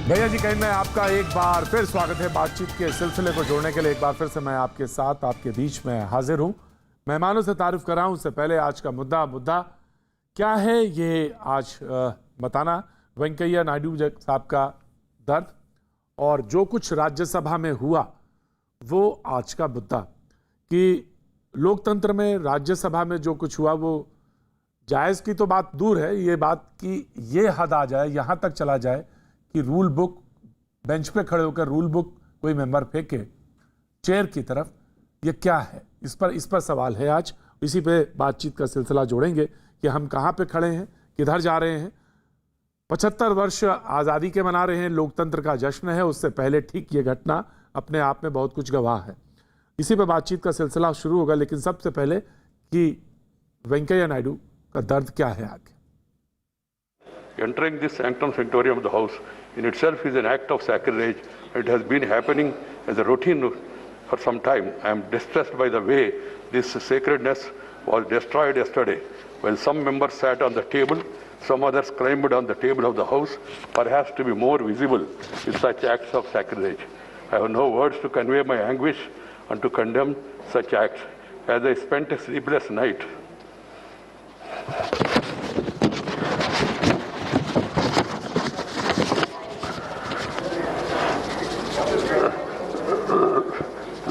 भैया जी कहीं मैं आपका एक बार फिर स्वागत है। बातचीत के सिलसिले को जोड़ने के लिए एक बार फिर से मैं आपके साथ आपके बीच में हाजिर हूं। मेहमानों से तारीफ कर रहा हूं। उससे पहले आज का मुद्दा क्या है ये आज बताना। वेंकैया नायडू साहब का दर्द और जो कुछ राज्यसभा में हुआ वो आज का मुद्दा, कि लोकतंत्र में राज्यसभा में जो कुछ हुआ वो जायज़ की तो बात दूर है, ये बात कि ये हद आ जाए, यहां तक चला जाए कि रूल बुक बेंच पे खड़े होकर रूल बुक कोई मेंबर फेंके चेयर की तरफ, ये क्या है? इस पर सवाल है आज। इसी पे बातचीत का सिलसिला जोड़ेंगे कि हम कहाँ पे खड़े हैं, किधर जा रहे हैं। 75 वर्ष आज़ादी के मना रहे हैं, लोकतंत्र का जश्न है। उससे पहले ठीक ये घटना अपने आप में बहुत कुछ गवाह है। इसी पे बातचीत का सिलसिला शुरू होगा, लेकिन सबसे पहले कि वेंकैया नायडू का दर्द क्या है आगे। Entering this sanctum sanctorum of the House in itself is an act of sacrilege. It has been happening as a routine for some time. I am distressed by the way this sacredness was destroyed yesterday. While some members sat on the table, some others climbed on the table of the House, perhaps to be more visible with such acts of sacrilege. I have no words to convey my anguish and to condemn such acts. As I spent a sleepless night,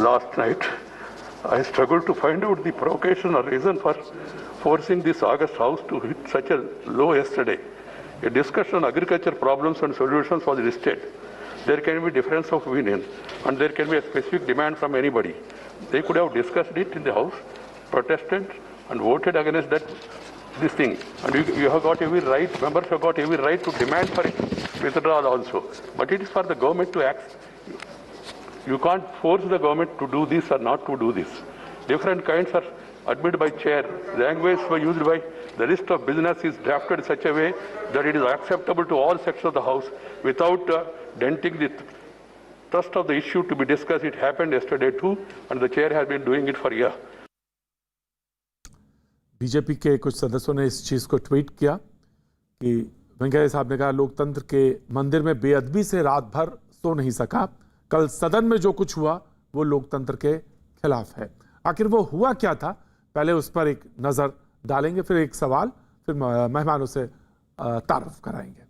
last night, I struggled to find out the provocation or reason for forcing this August House to hit such a low yesterday. A discussion on agriculture problems and solutions was listed. There can be difference of opinion and there can be a specific demand from anybody. They could have discussed it in the House, protested and voted against this thing. And you have got every right, members have got every right to demand for it withdrawal also. But it is for the government to act. You can't force the government to do this or not to do this. Different kinds are admitted by chair. Language were used by the list of business is drafted in such a way that it is acceptable to all sections of the House without denting the thrust of the issue to be discussed. It happened yesterday too, and the chair has been doing it for a year. BJP के कुछ सदस्यों ने इस चीज को tweet किया कि वेंकैया साहब ने कहा लोकतंत्र के मंदिर में बेअदबी से रात भर सो नहीं सका। कल सदन में जो कुछ हुआ वो लोकतंत्र के खिलाफ है। आखिर वो हुआ क्या था, पहले उस पर एक नजर डालेंगे, फिर एक सवाल, फिर मेहमानों से तारुफ कराएंगे।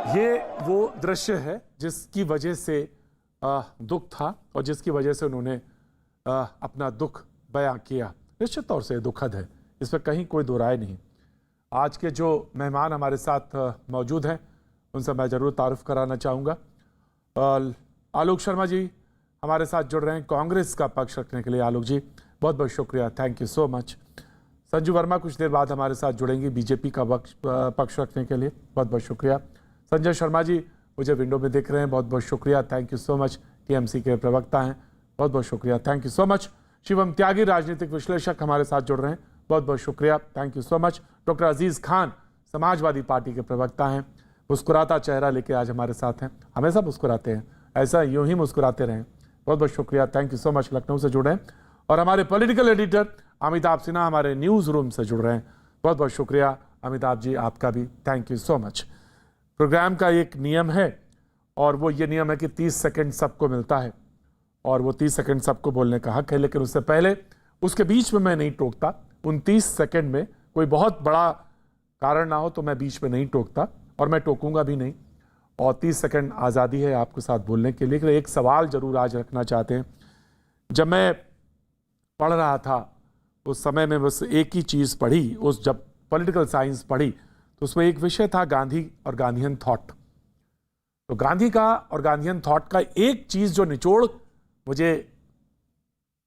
ये वो दृश्य है जिसकी वजह से दुख था और जिसकी वजह से उन्होंने अपना दुख बयां किया। निश्चित तौर से दुखद है, इस पर कहीं कोई दो राय नहीं। आज के जो मेहमान हमारे साथ मौजूद हैं उनसे मैं ज़रूर तारुफ कराना चाहूँगा। आलोक शर्मा जी हमारे साथ जुड़ रहे हैं कांग्रेस का पक्ष रखने के लिए। आलोक जी बहुत बहुत शुक्रिया, thank you so much. Sanju Verma कुछ देर बाद हमारे साथ जुड़ेंगी बीजेपी का पक्ष रखने के लिए, बहुत बहुत शुक्रिया। संजय शर्मा जी मुझे विंडो में देख रहे हैं, बहुत बहुत शुक्रिया, thank you so much. TMC के प्रवक्ता हैं, बहुत बहुत शुक्रिया, thank you so much. Shivam Tyagi राजनीतिक विश्लेषक हमारे साथ जुड़ रहे हैं, बहुत बहुत शुक्रिया, thank you so much. Doctor Aziz Khan Samajwadi party के प्रवक्ता हैं, मुस्कुराता चेहरा लेके आज हमारे साथ हैं, हमेशा मुस्कुराते हैं, ऐसा यूं ही मुस्कुराते रहें, बहुत बहुत शुक्रिया, thank you so much. Lucknow से जुड़ रहे हैं और हमारे पॉलिटिकल एडिटर अमिताभ सिन्हा हमारे न्यूज़ रूम से जुड़ रहे हैं, बहुत बहुत शुक्रिया अमिताभ जी, आपका भी thank you so much. Program का एक नियम है और वो ये नियम है कि 30 सेकंड सबको मिलता है और वो 30 सेकंड सबको बोलने का हक है, लेकिन उससे पहले उसके बीच में मैं नहीं टोकता। उन 30 सेकंड में कोई बहुत बड़ा कारण ना हो तो मैं बीच में नहीं टोकता और मैं टोकूंगा भी नहीं। और 30 सेकंड आज़ादी है आपके साथ बोलने के लिए। एक सवाल जरूर आज रखना चाहते हैं। जब मैं पढ़ रहा था उस समय में बस एक ही चीज़ पढ़ी, उस जब पॉलिटिकल साइंस पढ़ी तो उसमें एक विषय था गांधी और गांधीयन थॉट। तो गांधी का और गांधीयन थॉट का एक चीज़ जो निचोड़ मुझे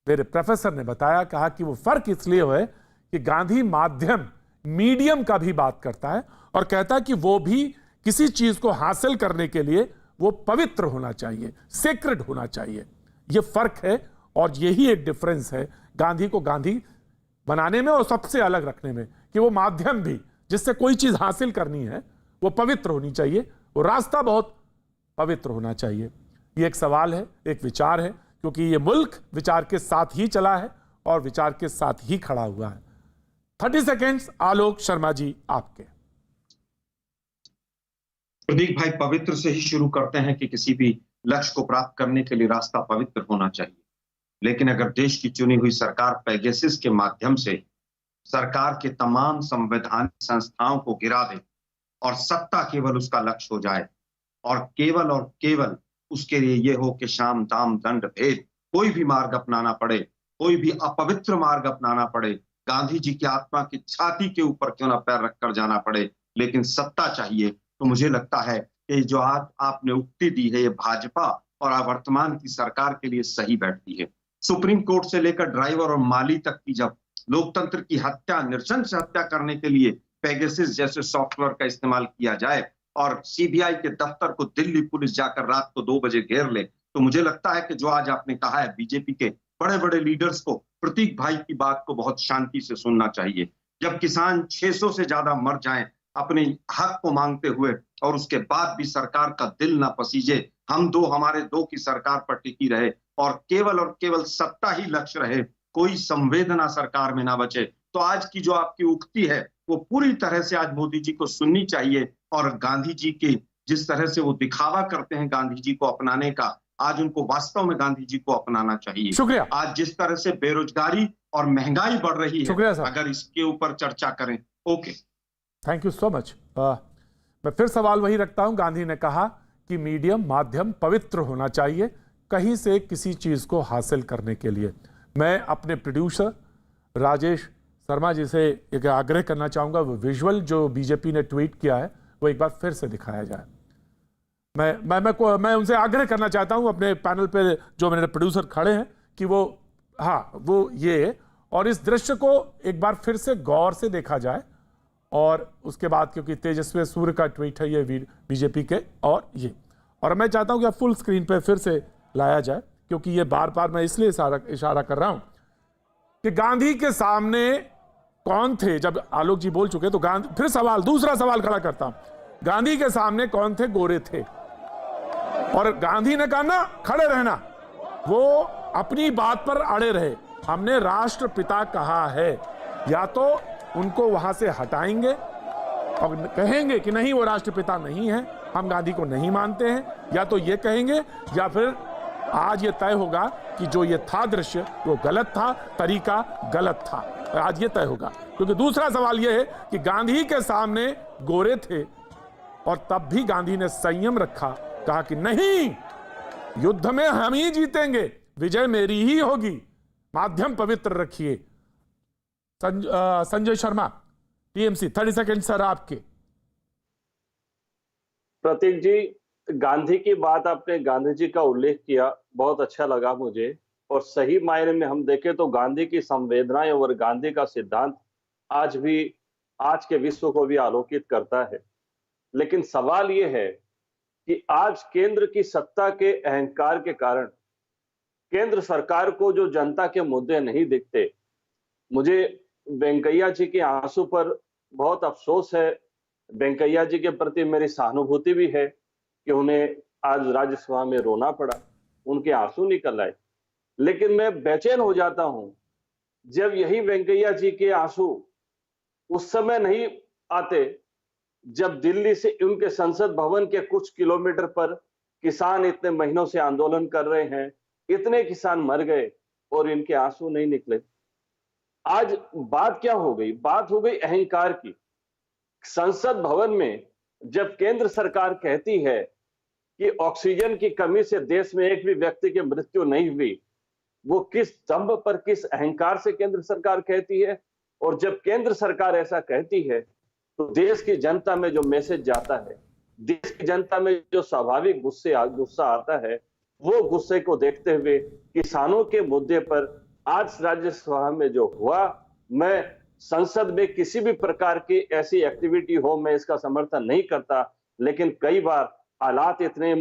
मेरे प्रोफेसर ने बताया, कहा कि वो फर्क इसलिए है कि गांधी माध्यम मीडियम का भी बात करता है और कहता है कि वो भी किसी चीज को हासिल करने के लिए वो पवित्र होना चाहिए, सेक्रेड होना चाहिए। ये फर्क है और यही एक डिफरेंस है गांधी को गांधी बनाने में और सबसे अलग रखने में, कि वो माध्यम भी जिससे कोई चीज हासिल करनी है वो पवित्र होनी चाहिए, वो रास्ता बहुत पवित्र होना चाहिए। ये एक सवाल है, एक विचार है, क्योंकि ये मुल्क विचार के साथ ही चला है और विचार के साथ ही खड़ा हुआ है। 30 सेकेंड्स आलोक शर्मा जी आपके। प्रदीप भाई, पवित्र से ही शुरू करते हैं कि किसी भी लक्ष्य को प्राप्त करने के लिए रास्ता पवित्र होना चाहिए। लेकिन अगर देश की चुनी हुई सरकार पेगासस के माध्यम से सरकार के तमाम संवैधानिक संस्थाओं को गिरा दे और सत्ता केवल उसका लक्ष्य हो जाए और केवल उसके लिए यह हो कि शाम दाम दंड भेद कोई भी मार्ग अपनाना पड़े, कोई भी अपवित्र मार्ग अपनाना पड़े, गांधी जी की आत्मा की छाती के ऊपर क्यों ना पैर रखकर जाना पड़े, लेकिन सत्ता चाहिए, तो मुझे लगता है कि जो आज आपने उक्ति दी है ये भाजपा और वर्तमान की सरकार के लिए सही बैठती है। सुप्रीम कोर्ट से लेकर ड्राइवर और माली तक की जब लोकतंत्र की हत्या, नृशंस हत्या करने के लिए पेगासस जैसे सॉफ्टवेयर का इस्तेमाल किया जाए और सीबीआई के दफ्तर को दिल्ली पुलिस जाकर रात को 2 बजे घेर ले, तो मुझे लगता है कि जो आज आपने कहा है बीजेपी के बड़े बड़े लीडर्स को, प्रतीक भाई की बात को बहुत शांति से सुनना चाहिए। जब किसान 600 से ज्यादा मर जाएं अपने हक को मांगते हुए और उसके बाद भी सरकार का दिल ना पसीजे, हमारे दो की सरकार पर टिकी रहे और केवल सत्ता ही लक्ष्य रहे, कोई संवेदना सरकार में ना बचे, तो आज की जो आपकी उक्ति है वो पूरी तरह से आज मोदी जी को सुननी चाहिए। और गांधी जी की जिस तरह से वो दिखावा करते हैं गांधी जी को अपनाने का, आज उनको वास्तव में गांधी जी को अपनाना चाहिए। शुक्रिया। आज जिस तरह से बेरोजगारी और महंगाई बढ़ रही है, शुक्रिया सर। अगर इसके ऊपर चर्चा करें। Okay, thank you so much. मैं फिर सवाल वही रखता हूं, गांधी ने कहा कि मीडियम माध्यम पवित्र होना चाहिए कहीं से किसी चीज को हासिल करने के लिए। मैं अपने प्रोड्यूसर राजेश शर्मा जी से एक आग्रह करना चाहूंगा, वो विजुअल जो बीजेपी ने ट्वीट किया है वो एक बार फिर से दिखाया जाए। मैं उनसे आग्रह करना चाहता हूं, अपने पैनल पे जो मेरे प्रोड्यूसर खड़े हैं, कि वो ये और इस दृश्य को एक बार फिर से गौर से देखा जाए। और उसके बाद, क्योंकि तेजस्वी सूर्य का ट्वीट है ये बीजेपी के, और मैं चाहता हूं कि फुल स्क्रीन पे फिर से लाया जाए, क्योंकि ये बार बार मैं इसलिए इशारा कर रहा हूं कि गांधी के सामने कौन थे। जब आलोक जी बोल चुके तो फिर दूसरा सवाल खड़ा करता हूं, गांधी के सामने कौन थे? गोरे थे। और गांधी ने कहा ना खड़े रहना, वो अपनी बात पर अड़े रहे। हमने राष्ट्रपिता कहा है, या तो उनको वहां से हटाएंगे और कहेंगे कि नहीं वो राष्ट्रपिता नहीं है, हम गांधी को नहीं मानते हैं, या तो ये कहेंगे, या फिर आज ये तय होगा कि जो ये था दृश्य वो गलत था, तरीका गलत था। आज ये तय होगा, क्योंकि दूसरा सवाल ये है कि गांधी के सामने गोरे थे और तब भी गांधी ने संयम रखा, कहा कि नहीं, युद्ध में हम ही जीतेंगे, विजय मेरी ही होगी, माध्यम पवित्र रखिए। Sanjay Sharma, TMC, 30 second sir आपके। प्रतीक जी, गांधी की बात आपने, गांधी जी का उल्लेख किया, बहुत अच्छा लगा मुझे। और सही मायने में हम देखें तो गांधी की संवेदनाएं और गांधी का सिद्धांत आज के विश्व को भी आलोकित करता है। लेकिन सवाल यह है कि आज केंद्र की सत्ता के अहंकार के कारण केंद्र सरकार को जो जनता के मुद्दे नहीं दिखते, मुझे वेंकैया जी के आंसू पर बहुत अफसोस है। वेंकैया जी के प्रति मेरी सहानुभूति भी है कि उन्हें आज राज्यसभा में रोना पड़ा, उनके आंसू निकल आए। लेकिन मैं बेचैन हो जाता हूं जब यही वेंकैया जी के आंसू उस समय नहीं आते जब दिल्ली से उनके संसद भवन के कुछ किलोमीटर पर किसान इतने महीनों से आंदोलन कर रहे हैं, इतने किसान मर गए और इनके आंसू नहीं निकले। आज बात क्या हो गई? बात हो गई अहंकार की। संसद भवन में जब केंद्र सरकार कहती है कि ऑक्सीजन की कमी से देश में एक भी व्यक्ति की मृत्यु नहीं हुई, वो किस दंभ पर, किस अहंकार से केंद्र सरकार कहती है। और जब केंद्र सरकार ऐसा कहती है तो देश की जनता में जो मैसेज जाता है, देश की जनता में जो स्वाभाविक गुस्सा आता है, वो गुस्से को देखते हुए किसानों के मुद्दे पर आज राज्यसभा में जो हुआ, मैं संसद में किसी भी प्रकार की ऐसी एक्टिविटी हो, मैं इसका समर्थन नहीं करता, लेकिन कई बार हालात इतने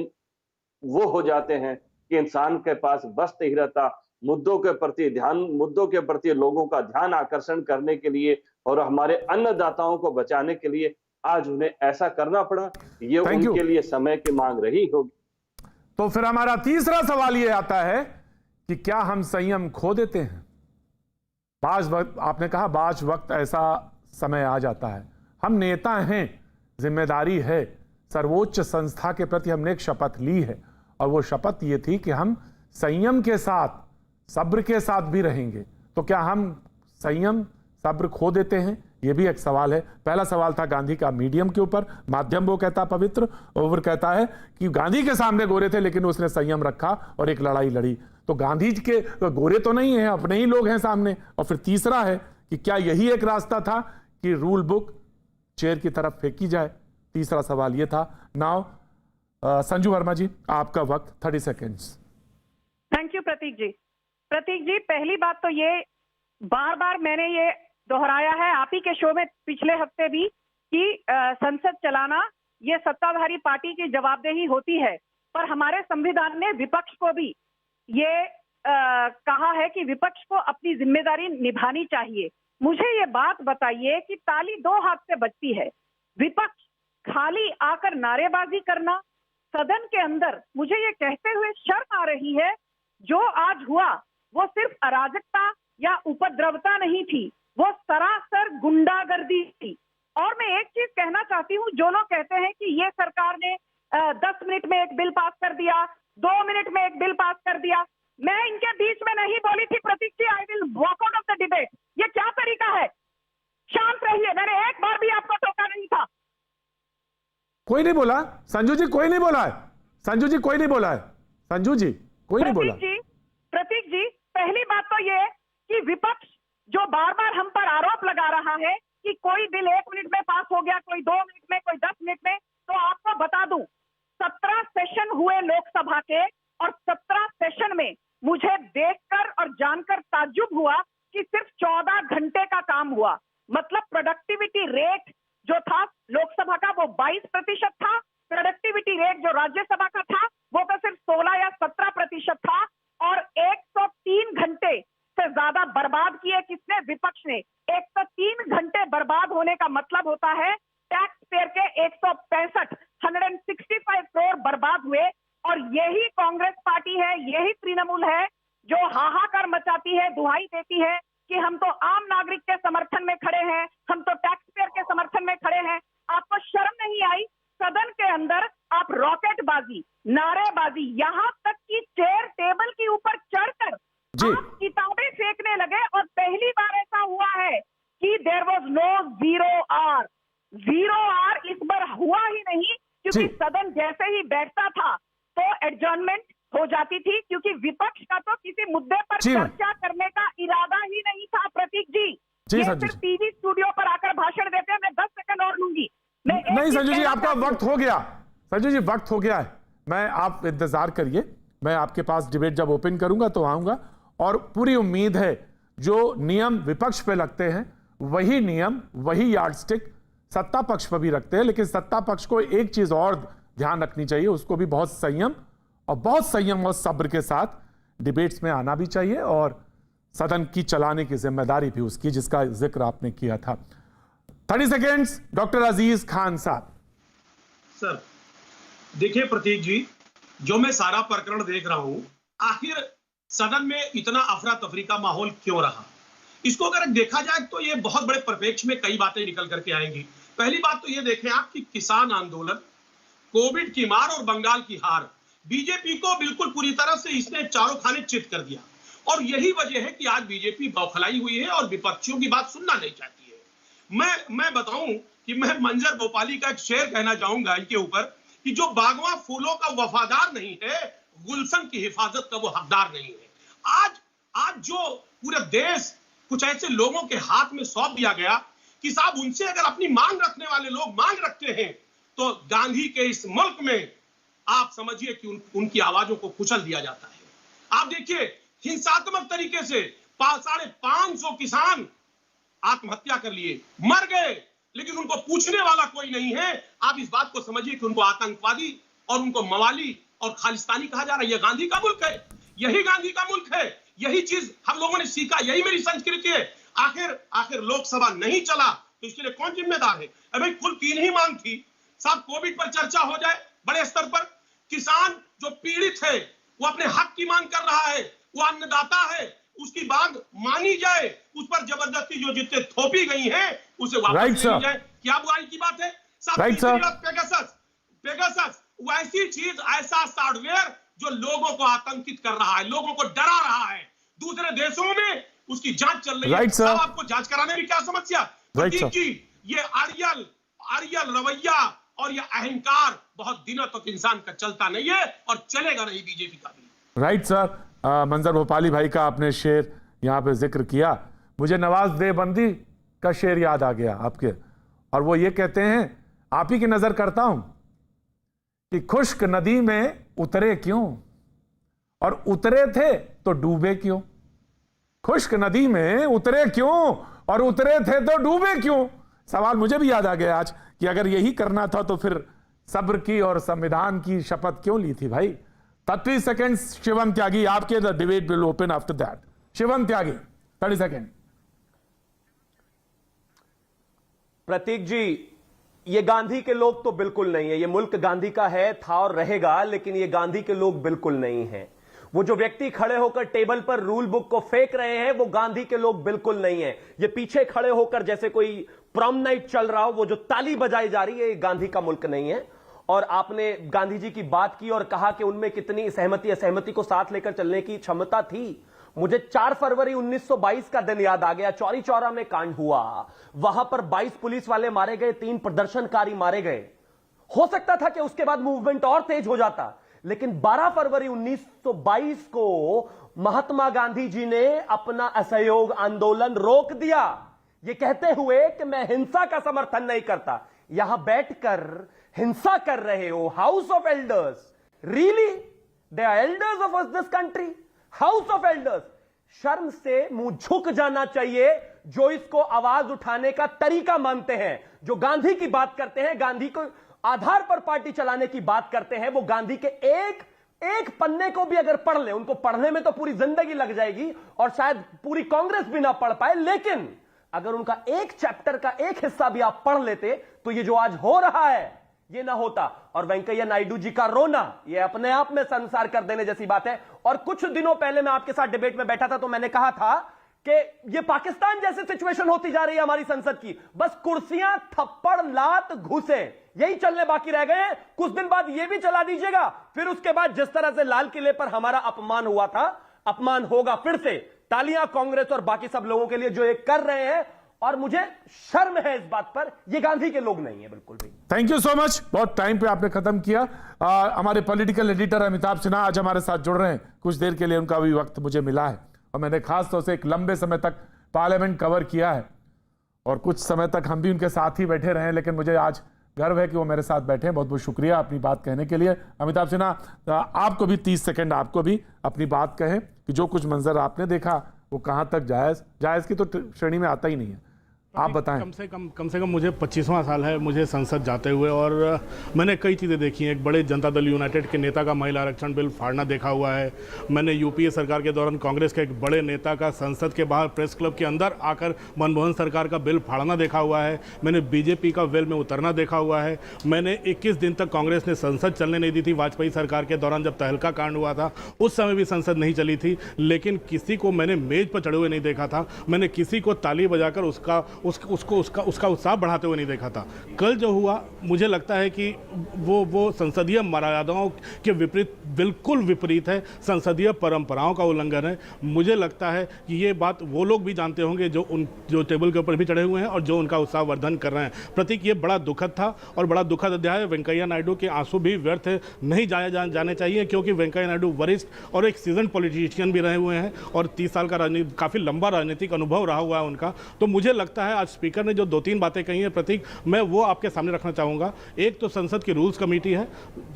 वो हो जाते हैं कि इंसान के पास बस नहीं रहता मुद्दों के प्रति लोगों का ध्यान आकर्षण करने के लिए और हमारे अन्नदाताओं को बचाने के लिए आज उन्हें ऐसा करना पड़ा। ये उनके लिए समय की मांग रही होगी। तो फिर हमारा तीसरा सवाल ये आता है कि क्या हम संयम खो देते हैं? बाज वक्त, आपने कहा बाज वक्त ऐसा समय आ जाता है, हम नेता हैं, जिम्मेदारी है, सर्वोच्च संस्था के प्रति हमने एक शपथ ली है और वो शपथ ये थी कि हम संयम के साथ, सब्र के साथ भी रहेंगे। तो क्या हम संयम सब्र खो देते हैं? ये भी एक सवाल है। पहला सवाल था गांधी का मीडियम के ऊपर, माध्यम वो कहता पवित्र, और कहता है कि गांधी के सामने गोरे थे लेकिन उसने संयम रखा और एक लड़ाई लड़ी। तो गांधी के गोरे तो नहीं है, अपने ही लोग हैं सामने। और फिर तीसरा है कि क्या यही एक रास्ता था कि रूल बुक चेयर की तरफ फेंकी जाए? तीसरा सवाल ये था। नाउ संजू वर्मा जी, आपका वक्त 30 सेकेंड्स। थैंक यू प्रतीक जी। प्रतीक जी, पहली बात तो ये बार बार मैंने ये दोहराया है आप ही के शो में पिछले हफ्ते भी कि संसद चलाना ये सत्ताधारी पार्टी की जवाबदेही होती है, पर हमारे संविधान ने विपक्ष को भी ये कहा है कि विपक्ष को अपनी जिम्मेदारी निभानी चाहिए। मुझे ये बात बताइए कि ताली दो हाथ से बजती है, विपक्ष खाली आकर नारेबाजी करना सदन के अंदर, मुझे ये कहते हुए शर्म आ रही है, जो आज हुआ वो सिर्फ अराजकता या उपद्रवता नहीं थी, वो सरासर गुंडागर्दी थी। और मैं एक चीज कहना चाहती हूँ, जो लोग कहते हैं कि ये सरकार ने 10 मिनट में एक बिल पास कर दिया, 2 मिनट में एक बिल पास कर दिया, मैं इनके बीच में नहीं बोली थी Prateek ji, I will walk out of the debate. ये क्या तरीका है? शांत रहिए, मैंने एक बार भी आपको टोका नहीं था। कोई नहीं बोला संजू जी, कोई नहीं बोला है संजू जी, कोई नहीं बोला है संजू जी, कोई नहीं बोला। प्रतीक जी, पहली बात तो ये कि विपक्ष जो बार बार हम पर आरोप लगा रहा है कि कोई बिल 1 मिनट में पास हो गया, कोई 2 मिनट में, कोई 10 मिनट में, तो आपको बता दूं 17 सेशन हुए लोकसभा के और 17 सेशन में मुझे देखकर और जानकर ताज्जुब हुआ कि सिर्फ 14 घंटे का काम हुआ। मतलब प्रोडक्टिविटी रेट जो था लोकसभा का वो 22% था, प्रोडक्टिविटी रेट जो राज्यसभा का था वो तो सिर्फ 16 या 17% था। और 103 घंटे से ज्यादा बर्बाद किए किसने? विपक्ष ने। 103 घंटे बर्बाद होने का मतलब होता है टैक्स पेयर के 165 करोड़ बर्बाद हुए। और यही कांग्रेस पार्टी है, यही तृणमूल है जो हाहाकार मचाती है, दुहाई देती है कि हम तो आम नागरिक के समर्थन में खड़े हैं, हम तो टैक्स पेयर के समर्थन में खड़े हैं। आपको शर्म नहीं आई? सदन के अंदर आप रॉकेटबाजी, नारेबाजी, यहां तक कि चेयर टेबल के ऊपर चढ़कर आप किताबें फेंकने लगे। और पहली बार ऐसा हुआ है कि there was no zero or इस बार हुआ ही नहीं, क्योंकि सदन जैसे ही बैठता था तो एडजर्नमेंट हो जाती थी, क्योंकि विपक्ष का तो किसी मुद्दे पर चर्चा करने का इरादा ही नहीं था। प्रतीक जी, ये सिर्फ टीवी स्टूडियो पर आकर भाषण देते हैं। मैं 10 सेकंड और लूंगी। नहीं संजू जी, आपका वक्त हो गया। संजू जी, वक्त हो गया है। मैं, आप इंतजार करिए, मैं आपके पास डिबेट जब ओपन करूंगा तो आऊंगा। और पूरी उम्मीद है जो नियम विपक्ष पे लगते हैं वही नियम, वही यार्डस्टिक सत्ता पक्ष पर भी रखते हैं। लेकिन सत्ता पक्ष को एक चीज और ध्यान रखनी चाहिए, उसको भी बहुत संयम और सब्र के साथ डिबेट्स में आना भी चाहिए, और सदन की चलाने की जिम्मेदारी भी उसकी, जिसका जिक्र आपने किया था। 30 सेकेंड्स, डॉक्टर अजीज खान साहब। सर देखिए प्रतीक जी, जो मैं सारा प्रकरण देख रहा हूं, आखिर सदन में इतना अफरा तफरी का माहौल क्यों रहा? इसको अगर देखा जाए तो ये बहुत बड़े परिप्रेक्ष्य में कई बातें निकल करके आएंगी। पहली बात तो ये देखें आप कि किसान आंदोलन, कोविड की मार और बंगाल की हार, बीजेपी को बिल्कुल पूरी तरह से इसने चारों खाने चित कर दिया। और यही वजह है कि आज बीजेपी बौखलाई हुई है और विपक्षियों की बात सुनना नहीं चाहती है। मैं बताऊं कि मैं मंजर भोपाली का एक शेर कहना चाहूंगा इनके ऊपर कि जो बागवां फूलों का वफादार नहीं है, गुलशन की हिफाजत का वो हकदार नहीं है। आज आज जो पूरे देश कुछ ऐसे लोगों के हाथ में सौंप दिया गया कि साहब उनसे अगर अपनी मांग रखने वाले लोग मांग रखते हैं तो गांधी के इस मुल्क में आप समझिए कि उनकी आवाजों को कुचल दिया जाता है। आप देखिए हिंसात्मक तरीके से 550 किसान आत्महत्या कर लिए, मर गए, लेकिन उनको पूछने वाला कोई नहीं है। आप इस बात को समझिए कि उनको आतंकवादी और उनको मवाली और खालिस्तानी कहा जा रहा है। यह गांधी का मुल्क है, यही गांधी का मुल्क है, यही चीज हम लोगों ने सीखा, यही मेरी संस्कृति है। आखिर लोकसभा नहीं चला तो इसके लिए कौन जिम्मेदार है? अभी कुल 3 ही मांग थी साहब, कोविड पर चर्चा हो जाए बड़े स्तर पर, किसान जो पीड़ित है वो अपने हक की मांग कर रहा है, वो अन्नदाता है, उसकी मांग मानी जाए, उस पर जबरदस्ती जो जितने थोपी गई है उसे वापस ले ली जाए। क्या बुराई की बात है साहब? पेगासस वैसी चीज, ऐसा सॉफ्टवेयर जो लोगों को आतंकित कर रहा है, लोगों को डरा रहा है। दूसरे देशों में उसकी जांच चल रही है। साहब आपको जांच कराने में क्या समस्या? प्रतीक जी, ये अड़ियल रवैया और ये अहंकार बहुत दिनों तक इंसान का चलता नहीं है और चलेगा नहीं बीजेपी का भी। Right sir. मंजर भोपाली भाई का आपने शेर यहाँ पे जिक्र किया, मुझे नवाज देवबंदी का शेर याद आ गया आपके, और वो ये कहते हैं, आप ही की नजर करता हूं कि खुश्क नदी में उतरे क्यों और उतरे थे तो डूबे क्यों। खुश्क नदी में उतरे क्यों और उतरे थे तो डूबे क्यों। सवाल मुझे भी याद आ गया आज कि अगर यही करना था तो फिर सब्र की और संविधान की शपथ क्यों ली थी भाई। 30 सेकेंड्स शिवम त्यागी, आपके the debate will open after that. Shivam Tyagi 30 second. Prateek ji, ये गांधी के लोग तो बिल्कुल नहीं है। ये मुल्क गांधी का है, था और रहेगा, लेकिन ये गांधी के लोग बिल्कुल नहीं है। वो जो व्यक्ति खड़े होकर टेबल पर रूल बुक को फेंक रहे हैं वो गांधी के लोग बिल्कुल नहीं है। ये पीछे खड़े होकर जैसे कोई प्रॉम नाइट चल रहा हो, वो जो ताली बजाई जा रही है, ये गांधी का मुल्क नहीं है। और आपने गांधी जी की बात की और कहा कि उनमें कितनी सहमति असहमति को साथ लेकर चलने की क्षमता थी। मुझे 4 फरवरी 1922 का दिन याद आ गया। चौरी चौरा में कांड हुआ, वहां पर 22 पुलिस वाले मारे गए, 3 प्रदर्शनकारी मारे गए। हो सकता था कि उसके बाद मूवमेंट और तेज हो जाता, लेकिन 12 फरवरी 1922 को महात्मा गांधी जी ने अपना असहयोग आंदोलन रोक दिया, ये कहते हुए कि मैं हिंसा का समर्थन नहीं करता। यहां बैठकर हिंसा कर रहे हो, house of elders, really they are elders of this country, house of elders. शर्म से मुंह झुक जाना चाहिए जो इसको आवाज उठाने का तरीका मानते हैं, जो गांधी की बात करते हैं, गांधी को आधार पर पार्टी चलाने की बात करते हैं। वो गांधी के एक पन्ने को भी अगर पढ़ ले, उनको पढ़ने में तो पूरी जिंदगी लग जाएगी और शायद पूरी कांग्रेस भी ना पढ़ पाए, लेकिन अगर उनका एक चैप्टर का एक हिस्सा भी आप पढ़ लेते तो ये जो आज हो रहा है ये ना होता। और वेंकैया नायडू जी का रोना ये अपने आप में संसार कर देने जैसी बात है। और कुछ दिनों पहले मैं आपके साथ डिबेट में बैठा था तो मैंने कहा था कि ये पाकिस्तान जैसी सिचुएशन होती जा रही है हमारी संसद की, बस कुर्सियां थप्पड़ लात घुसे यही चलने बाकी रह गए। कुछ दिन बाद ये भी चला दीजिएगा, फिर उसके बाद जिस तरह से लाल किले पर हमारा अपमान हुआ था, अपमान होगा फिर से। तालियां कांग्रेस और बाकी सब लोगों के लिए जो ये कर रहे हैं, और मुझे शर्म है इस बात पर, ये गांधी के लोग नहीं है बिल्कुल भी। थैंक यू सो मच, बहुत टाइम पे आपने खत्म किया। हमारे पॉलिटिकल एडिटर अमिताभ सिन्हा आज हमारे साथ जुड़ रहे हैं, कुछ देर के लिए उनका भी वक्त मुझे मिला है और मैंने खास तौर से एक लंबे समय तक पार्लियामेंट कवर किया है और कुछ समय तक हम भी उनके साथ ही बैठे रहे हैं, लेकिन मुझे आज गर्व है कि वो मेरे साथ बैठे हैं। बहुत बहुत शुक्रिया अपनी बात कहने के लिए। अमिताभ सिन्हा, आपको भी 30 सेकंड, आपको भी अपनी बात कहें कि जो कुछ मंजर आपने देखा वो कहां तक जायज की तो श्रेणी में आता ही नहीं है, आप बताएं। कम से कम मुझे 25वां साल है मुझे संसद जाते हुए, और मैंने कई चीज़ें देखी हैं। एक बड़े जनता दल यूनाइटेड के नेता का महिला आरक्षण बिल फाड़ना देखा हुआ है। मैंने यूपीए सरकार के दौरान कांग्रेस के एक बड़े नेता का संसद के बाहर प्रेस क्लब के अंदर आकर मनमोहन सरकार का बिल फाड़ना देखा हुआ है। मैंने बीजेपी का वेल में उतरना देखा हुआ है। मैंने 21 दिन तक कांग्रेस ने संसद चलने नहीं दी थी। वाजपेयी सरकार के दौरान जब तहलका कांड हुआ था उस समय भी संसद नहीं चली थी, लेकिन किसी को मैंने मेज पर चढ़े हुए नहीं देखा था। मैंने किसी को ताली बजाकर उसका उत्साह बढ़ाते हुए नहीं देखा था। कल जो हुआ, मुझे लगता है कि वो संसदीय मर्यादाओं के विपरीत, बिल्कुल विपरीत है, संसदीय परंपराओं का उल्लंघन है। मुझे लगता है कि ये बात वो लोग भी जानते होंगे जो टेबल के ऊपर भी चढ़े हुए हैं और जो उनका उत्साह वर्धन कर रहे हैं। प्रतीक, ये बड़ा दुखद था और बड़ा दुखद अध्याय। वेंकैया नायडू के आंसू भी व्यर्थ नहीं जाने चाहिए, क्योंकि वेंकैया नायडू वरिष्ठ और एक सीजन पॉलिटिशियन भी रहे हुए हैं और 30 साल का काफ़ी लंबा राजनीतिक अनुभव रहा हुआ है उनका। तो मुझे लगता है आज स्पीकर ने जो 2-3 बातें कही हैं प्रतीक, मैं वो आपके सामने रखना चाहूँगा। एक तो संसद की रूल्स कमेटी है,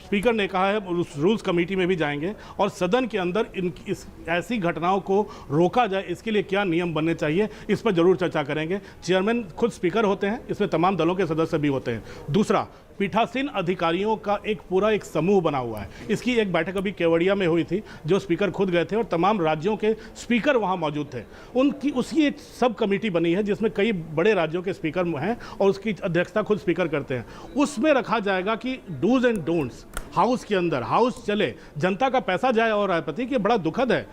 स्पीकर ने कहा है उस रूल्स कमेटी में भी जाएंगे और सदन के अंदर ऐसी घटनाओं को रोका जाए, इसके लिए क्या नियम बनने चाहिए, इस पर जरूर चर्चा करेंगे। चेयरमैन खुद स्पीकर होते हैं, इसमें तमाम दलों के सदस्य भी होते हैं। दूसरा, पीठासीन अधिकारियों का एक समूह बना हुआ है। इसकी एक बैठक अभी केवड़िया में हुई थी, जो स्पीकर खुद गए थे और तमाम राज्यों के स्पीकर वहां मौजूद थे। उसकी एक सब कमेटी बनी है जिसमें कई बड़े राज्यों के स्पीकर हैं और उसकी अध्यक्षता खुद स्पीकर करते हैं। उसमें रखा जाएगा कि डूज एंड डोंट्स हाउस के अंदर, हाउस चले, जनता का पैसा जाए और है प्रतीक, ये बड़ा दुखद है।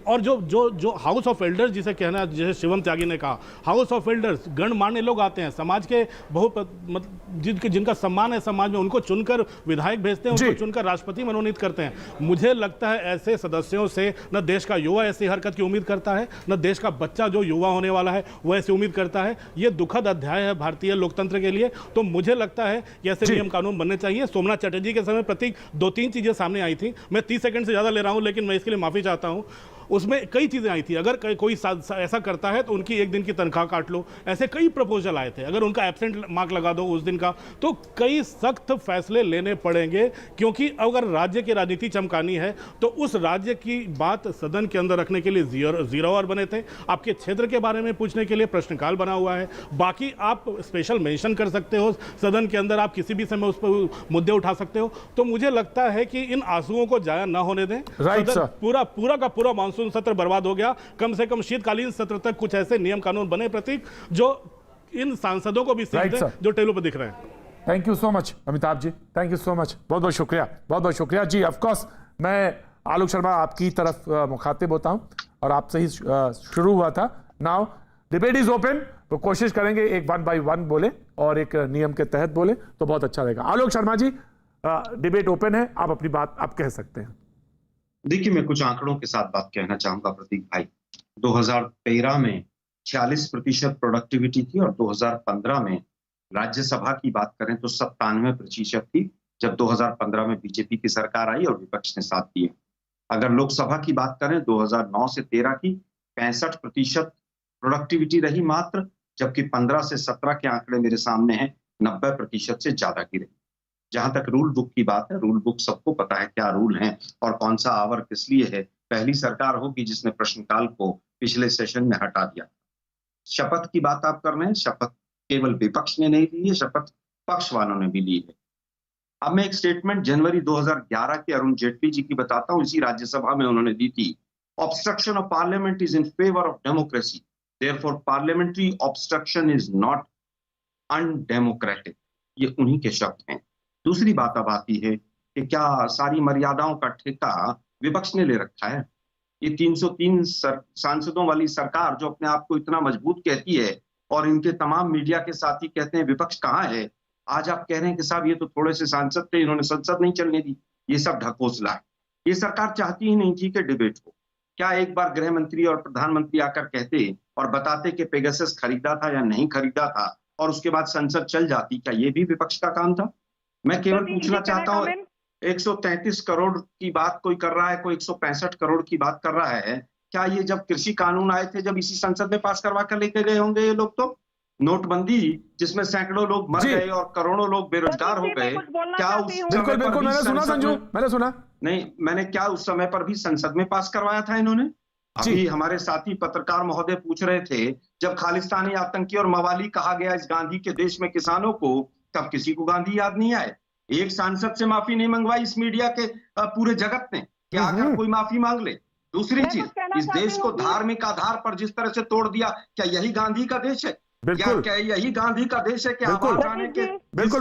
और जो हाउस ऑफ एल्डर्स जिसे कहना, जैसे शिवम त्यागी ने कहा, हाउस ऑफ एल्डर्स गणमान्य लोग आते हैं, समाज के जिनका सम्मान है समाज में, उनको चुनकर विधायक भेजते हैं, उनको चुनकर राष्ट्रपति मनोनीत करते हैं। मुझे लगता है ऐसे सदस्यों से न देश का युवा ऐसी हरकत की उम्मीद करता है, न देश का बच्चा जो युवा होने वाला है वो ऐसी उम्मीद करता है। ये दुखद अध्याय है भारतीय लोकतंत्र के लिए। तो मुझे लगता है कि ऐसे नियम कानून बनने चाहिए। सोमनाथ चटर्जी के समय प्रतीक 2-3 चीजें सामने आई थी। मैं 30 सेकंड से ज्यादा ले रहा हूं, लेकिन मैं इसके लिए माफी चाहता हूं। उसमें कई चीज़ें आई थी। अगर कोई ऐसा करता है तो उनकी 1 दिन की तनख्वाह काट लो, ऐसे कई प्रपोजल आए थे। अगर उनका एब्सेंट मार्क लगा दो उस दिन का, तो कई सख्त फैसले लेने पड़ेंगे, क्योंकि अगर राज्य की राजनीति चमकानी है तो उस राज्य की बात सदन के अंदर रखने के लिए जीरो आवर बने थे। आपके क्षेत्र के बारे में पूछने के लिए प्रश्नकाल बना हुआ है। बाकी आप स्पेशल मेंशन कर सकते हो सदन के अंदर, आप किसी भी समय उस पर मुद्दे उठा सकते हो। तो मुझे लगता है कि इन आंसुओं को जाया ना होने दें। पूरा का पूरा मानसून सत्र बर्बाद हो गया। कम से कम शीतकालीन सत्र तक कुछ ऐसे नियम कानून बने प्रतीक, जो इन सांसदों को भी सीख दें जो टेबल पर दिख रहे हैं। Thank you so much Amitabh ji, thank you so much, बहुत बहुत शुक्रिया, बहुत बहुत शुक्रिया जी। ऑफ कोर्स मैं आलोक शर्मा आपकी तरफ मुखातिब होता हूं और आपसे ही शुरू हुआ था। नाउ डिबेट इज ओपन, तो कोशिश करेंगे एक 1 by 1 बोले और एक नियम के तहत बोले तो बहुत अच्छा रहेगा। आलोक शर्मा जी, डिबेट ओपन है, आप अपनी बात आप कह सकते हैं। देखिए, मैं कुछ आंकड़ों के साथ बात कहना चाहूंगा प्रतीक भाई। 2013 में 46% प्रोडक्टिविटी थी और 2015 में राज्यसभा की बात करें तो 97% थी, जब 2015 में बीजेपी की सरकार आई और विपक्ष ने साथ दिए। अगर लोकसभा की बात करें 2009 से 13 की 65% प्रोडक्टिविटी रही मात्र, जबकि 15 से 17 के आंकड़े मेरे सामने हैं 90% से ज्यादा की रही। जहां तक रूल बुक की बात है, रूल बुक सबको पता है क्या रूल हैं और कौन सा आवर किस लिए है। पहली सरकार होगी जिसने प्रश्नकाल को पिछले सेशन में हटा दिया। शपथ की बात आप कर रहे हैं, शपथ केवल विपक्ष ने नहीं ली है, शपथ पक्ष वालों ने भी ली है। अब मैं एक स्टेटमेंट जनवरी 2011 के अरुण जेटली जी की बताता हूं, इसी राज्यसभा में उन्होंने दी थी। Obstruction of parliament is in favour of democracy, therefore parliamentary obstruction is not undemocratic. ये उन्हीं के शब्द हैं। दूसरी बात अब आती है कि क्या सारी मर्यादाओं का ठेका विपक्ष ने ले रखा है? ये 303 सांसदों वाली सरकार जो अपने आप को इतना मजबूत कहती है और इनके तमाम मीडिया के साथी कहते हैं विपक्ष कहाँ है, आज आप कह रहे हैं कि साहब ये तो थोड़े से सांसद थे, इन्होंने संसद नहीं चलने दी। ये सब ढकोसला है। ये सरकार चाहती ही नहीं थी कि डिबेट हो। क्या एक बार गृह मंत्री और प्रधानमंत्री आकर कहते और बताते कि पेगासस खरीदा था या नहीं खरीदा था और उसके बाद संसद चल जाती? क्या ये भी विपक्ष का काम था? मैं केवल पूछना चाहता हूँ, 133 करोड़ की बात कोई कर रहा है, कोई 165 करोड़ की बात कर रहा है। क्या ये जब कृषि कानून आए थे, जब इसी संसद में पास करवा कर लेके गए होंगे ये लोग? तो नोटबंदी जिसमें सैकड़ों लोग मर गए और करोड़ों लोग बेरोजगार हो गए, क्या उस बिल्कुल मैंने सुना संजू, मैंने सुना नहीं, मैंने क्या उस समय पर भी संसद में पास करवाया था इन्होंने? अभी हमारे साथी पत्रकार महोदय पूछ रहे थे, जब खालिस्तानी आतंकी और मवाली कहा गया इस गांधी के देश में किसानों को, तब किसी को गांधी याद नहीं आए। एक सांसद से माफी नहीं मंगवाई इस मीडिया के पूरे जगत ने, क्या आकर कोई माफी मांग ले? दूसरी चीज, इस देश को धार्मिक आधार पर जिस तरह से तोड़ दिया, क्या यही गांधी का देश है? क्या यही गांधी का देश है कि आवाज आने के बिल्कुल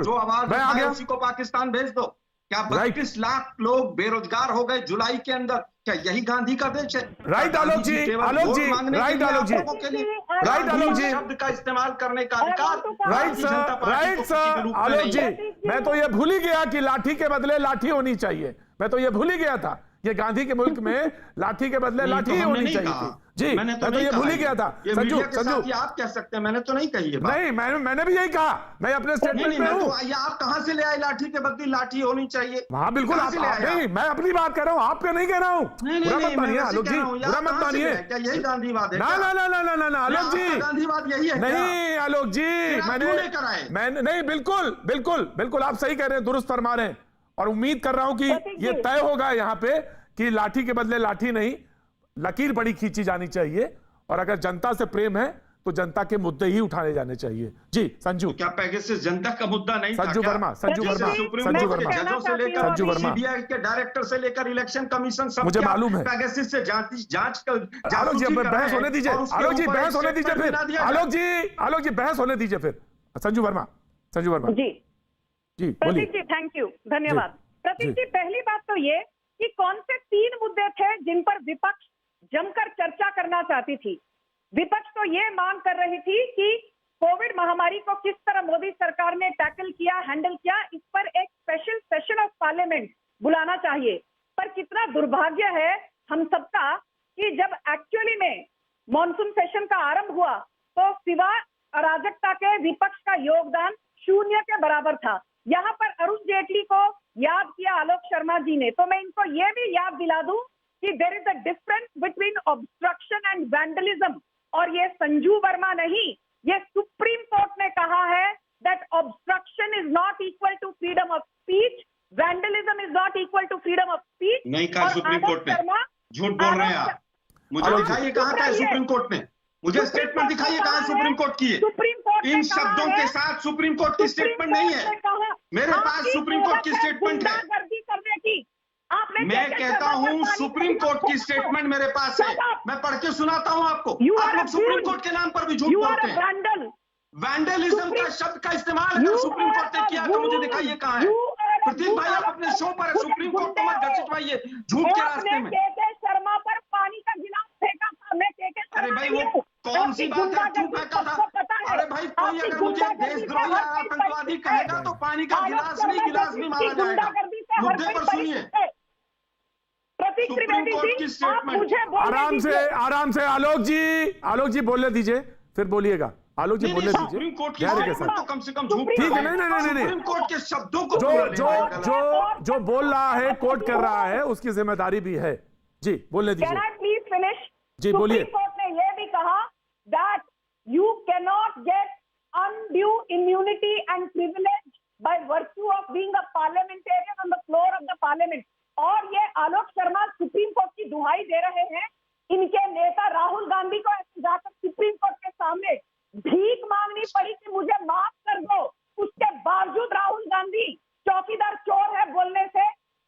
जो आवाज उसी को पाकिस्तान भेज दो? क्या 32 लाख लोग बेरोजगार हो गए जुलाई के अंदर? क्या यही गांधी का देश है? राइट आलोक जी, आलोक जी, राइट आलोक जी, राइट आलोक जी, शब्द का इस्तेमाल करने का अधिकार राइट सर, राइट सर आलोक जी, मैं तो ये भूल ही गया कि लाठी के बदले लाठी होनी चाहिए। मैं तो ये भूल ही गया था, ये गांधी के मुल्क में लाठी के बदले लाठी ही होनी चाहिए थी। जी, मैं तो ये भूल ही गया था। संजू, संजू आप कह सकते हैं, मैंने तो नहीं कही है। नहीं, मैंने भी यही कहा, मैं अपने स्टेटमेंट में हूं। आप कहां से ले आए लाठी के बदले लाठी होनी चाहिए? हाँ बिल्कुल, आप नहीं, मैं अपनी बात कर रहा हूँ, आपका नहीं कह रहा हूँ। बुरा मत मानिए आलोक जी, बुरा मत मानिए। क्या यही गांधीवाद है? ना ना ना ना ना ना आलोक जी, गांधीवाद यही है? नहीं आलोक जी, मैंने नहीं, बिल्कुल बिल्कुल बिल्कुल आप सही कह रहे हैं, दुरुस्त फरमा रहे हैं। और उम्मीद कर रहा हूं कि ये तय होगा यहाँ पे कि लाठी के बदले लाठी नहीं, लकीर बड़ी खींची जानी चाहिए। और अगर जनता से प्रेम है तो जनता के मुद्दे ही उठाने जाने चाहिए। जी संजू, क्या पेगासस जनता का मुद्दा नहीं था? संजू वर्मा, संजू वर्मा, संजू वर्मा, जजों से लेकर संजू वर्मा, सीबीआई के डायरेक्टर से लेकर इलेक्शन कमीशन सब मुझे मालूम है। पेगासस से जांच आलोक जी बहस होने दीजिए, आलोक जी बहस होने दीजिए फिर, आलोक जी बहस होने दीजिए फिर। संजू वर्मा, संजू वर्मा जी जी बोलिए। प्रतीक जी थैंक यू, धन्यवाद। प्रतीक जी पहली बात तो ये कि कौन से 3 मुद्दे थे जिन पर विपक्ष जमकर चर्चा करना चाहती थी। विपक्ष तो ये मांग कर रही थी कि कोविड महामारी को किस तरह मोदी सरकार ने टैकल किया, हैंडल किया, इस पर एक स्पेशल सेशन ऑफ पार्लियामेंट बुलाना चाहिए। पर कितना दुर्भाग्य है हम सबका कि जब एक्चुअली में मॉनसून सेशन का आरंभ हुआ तो सिवा अराजकता के विपक्ष का योगदान 0 के बराबर था। यहाँ पर अरुण जेटली को याद किया आलोक शर्मा जी ने, तो मैं इनको ये भी याद दिला दूं कि there is a difference between obstruction and vandalism. और ये संजू वर्मा नहीं, ये सुप्रीम कोर्ट ने कहा है that obstruction is not equal to freedom of speech, vandalism is not equal to freedom of speech. नहीं कहा सुप्रीम कोर्ट ने, झूठ बोल रहे हैं आप। मुझे दिखाइए कहाँ का है सुप्रीम कोर्ट ने, मुझे स्टेटमेंट दिखाइए कहाँ सुप्रीम कोर्ट की है। इन शब्दों के साथ सुप्रीम कोर्ट की स्टेटमेंट नहीं है मेरे पास। सुप्रीम कोर्ट की स्टेटमेंट है, मैं कहता हूं सुप्रीम कोर्ट की स्टेटमेंट मेरे पास है, मैं पढ़ के सुनाता हूं आपको। आप लोग सुप्रीम कोर्ट के नाम पर भी झूठ बोलते हैं। वैंडलिज्म का शब्द का इस्तेमाल अगर सुप्रीम कोर्ट ने किया तो मुझे दिखाइए कहाँ है। प्रतीक भाई आप अपने शो पर सुप्रीम कोर्ट को मत घसीटवाइए झूठ के रास्ते में। शर्मा पर पानी का गिलास फेंका था, मैं अरे भाई वो कौन सी बात है, क्यों फेंका था? अरे भाई कोई अगर मुझे देशद्रोही या आतंकवादी कहेगा तो पानी का गिलास नहीं, गिलास भी मारा जाएगा। मुद्दे पर सुनिए सुप्रीम कोर्ट की स्टेटमेंट। आराम से आलोक जी बोलने दीजिए, फिर बोलिएगा। आलोक जी बोलने दीजिए। सुप्रीम कोर्ट की स्टेटमेंट तो कम से कम झूठ ठीक है। नहीं सुप्रीम कोर्ट के शब्दों को जो बोल रहा है, कोट कर रहा है, उसकी जिम्मेदारी भी है। जी बोलने दीजिए, प्लीज फिनिश। जी बोलिए। सुप्रीम कोर्ट ने यह भी कहा that you can not gate undue immunity and privilege by virtue of being a parliamentarian on the floor of the parliament. और ये आलोक शर्मा सुप्रीम कोर्ट की दुहाई दे रहे हैं। इनके नेता राहुल गांधी को ऐसे जाकर सुप्रीम कोर्ट के सामने भीख मांगनी पड़ी कि मुझे माफ कर दो। उसके बावजूद राहुल गांधी चौकीदार चोर है बोलने से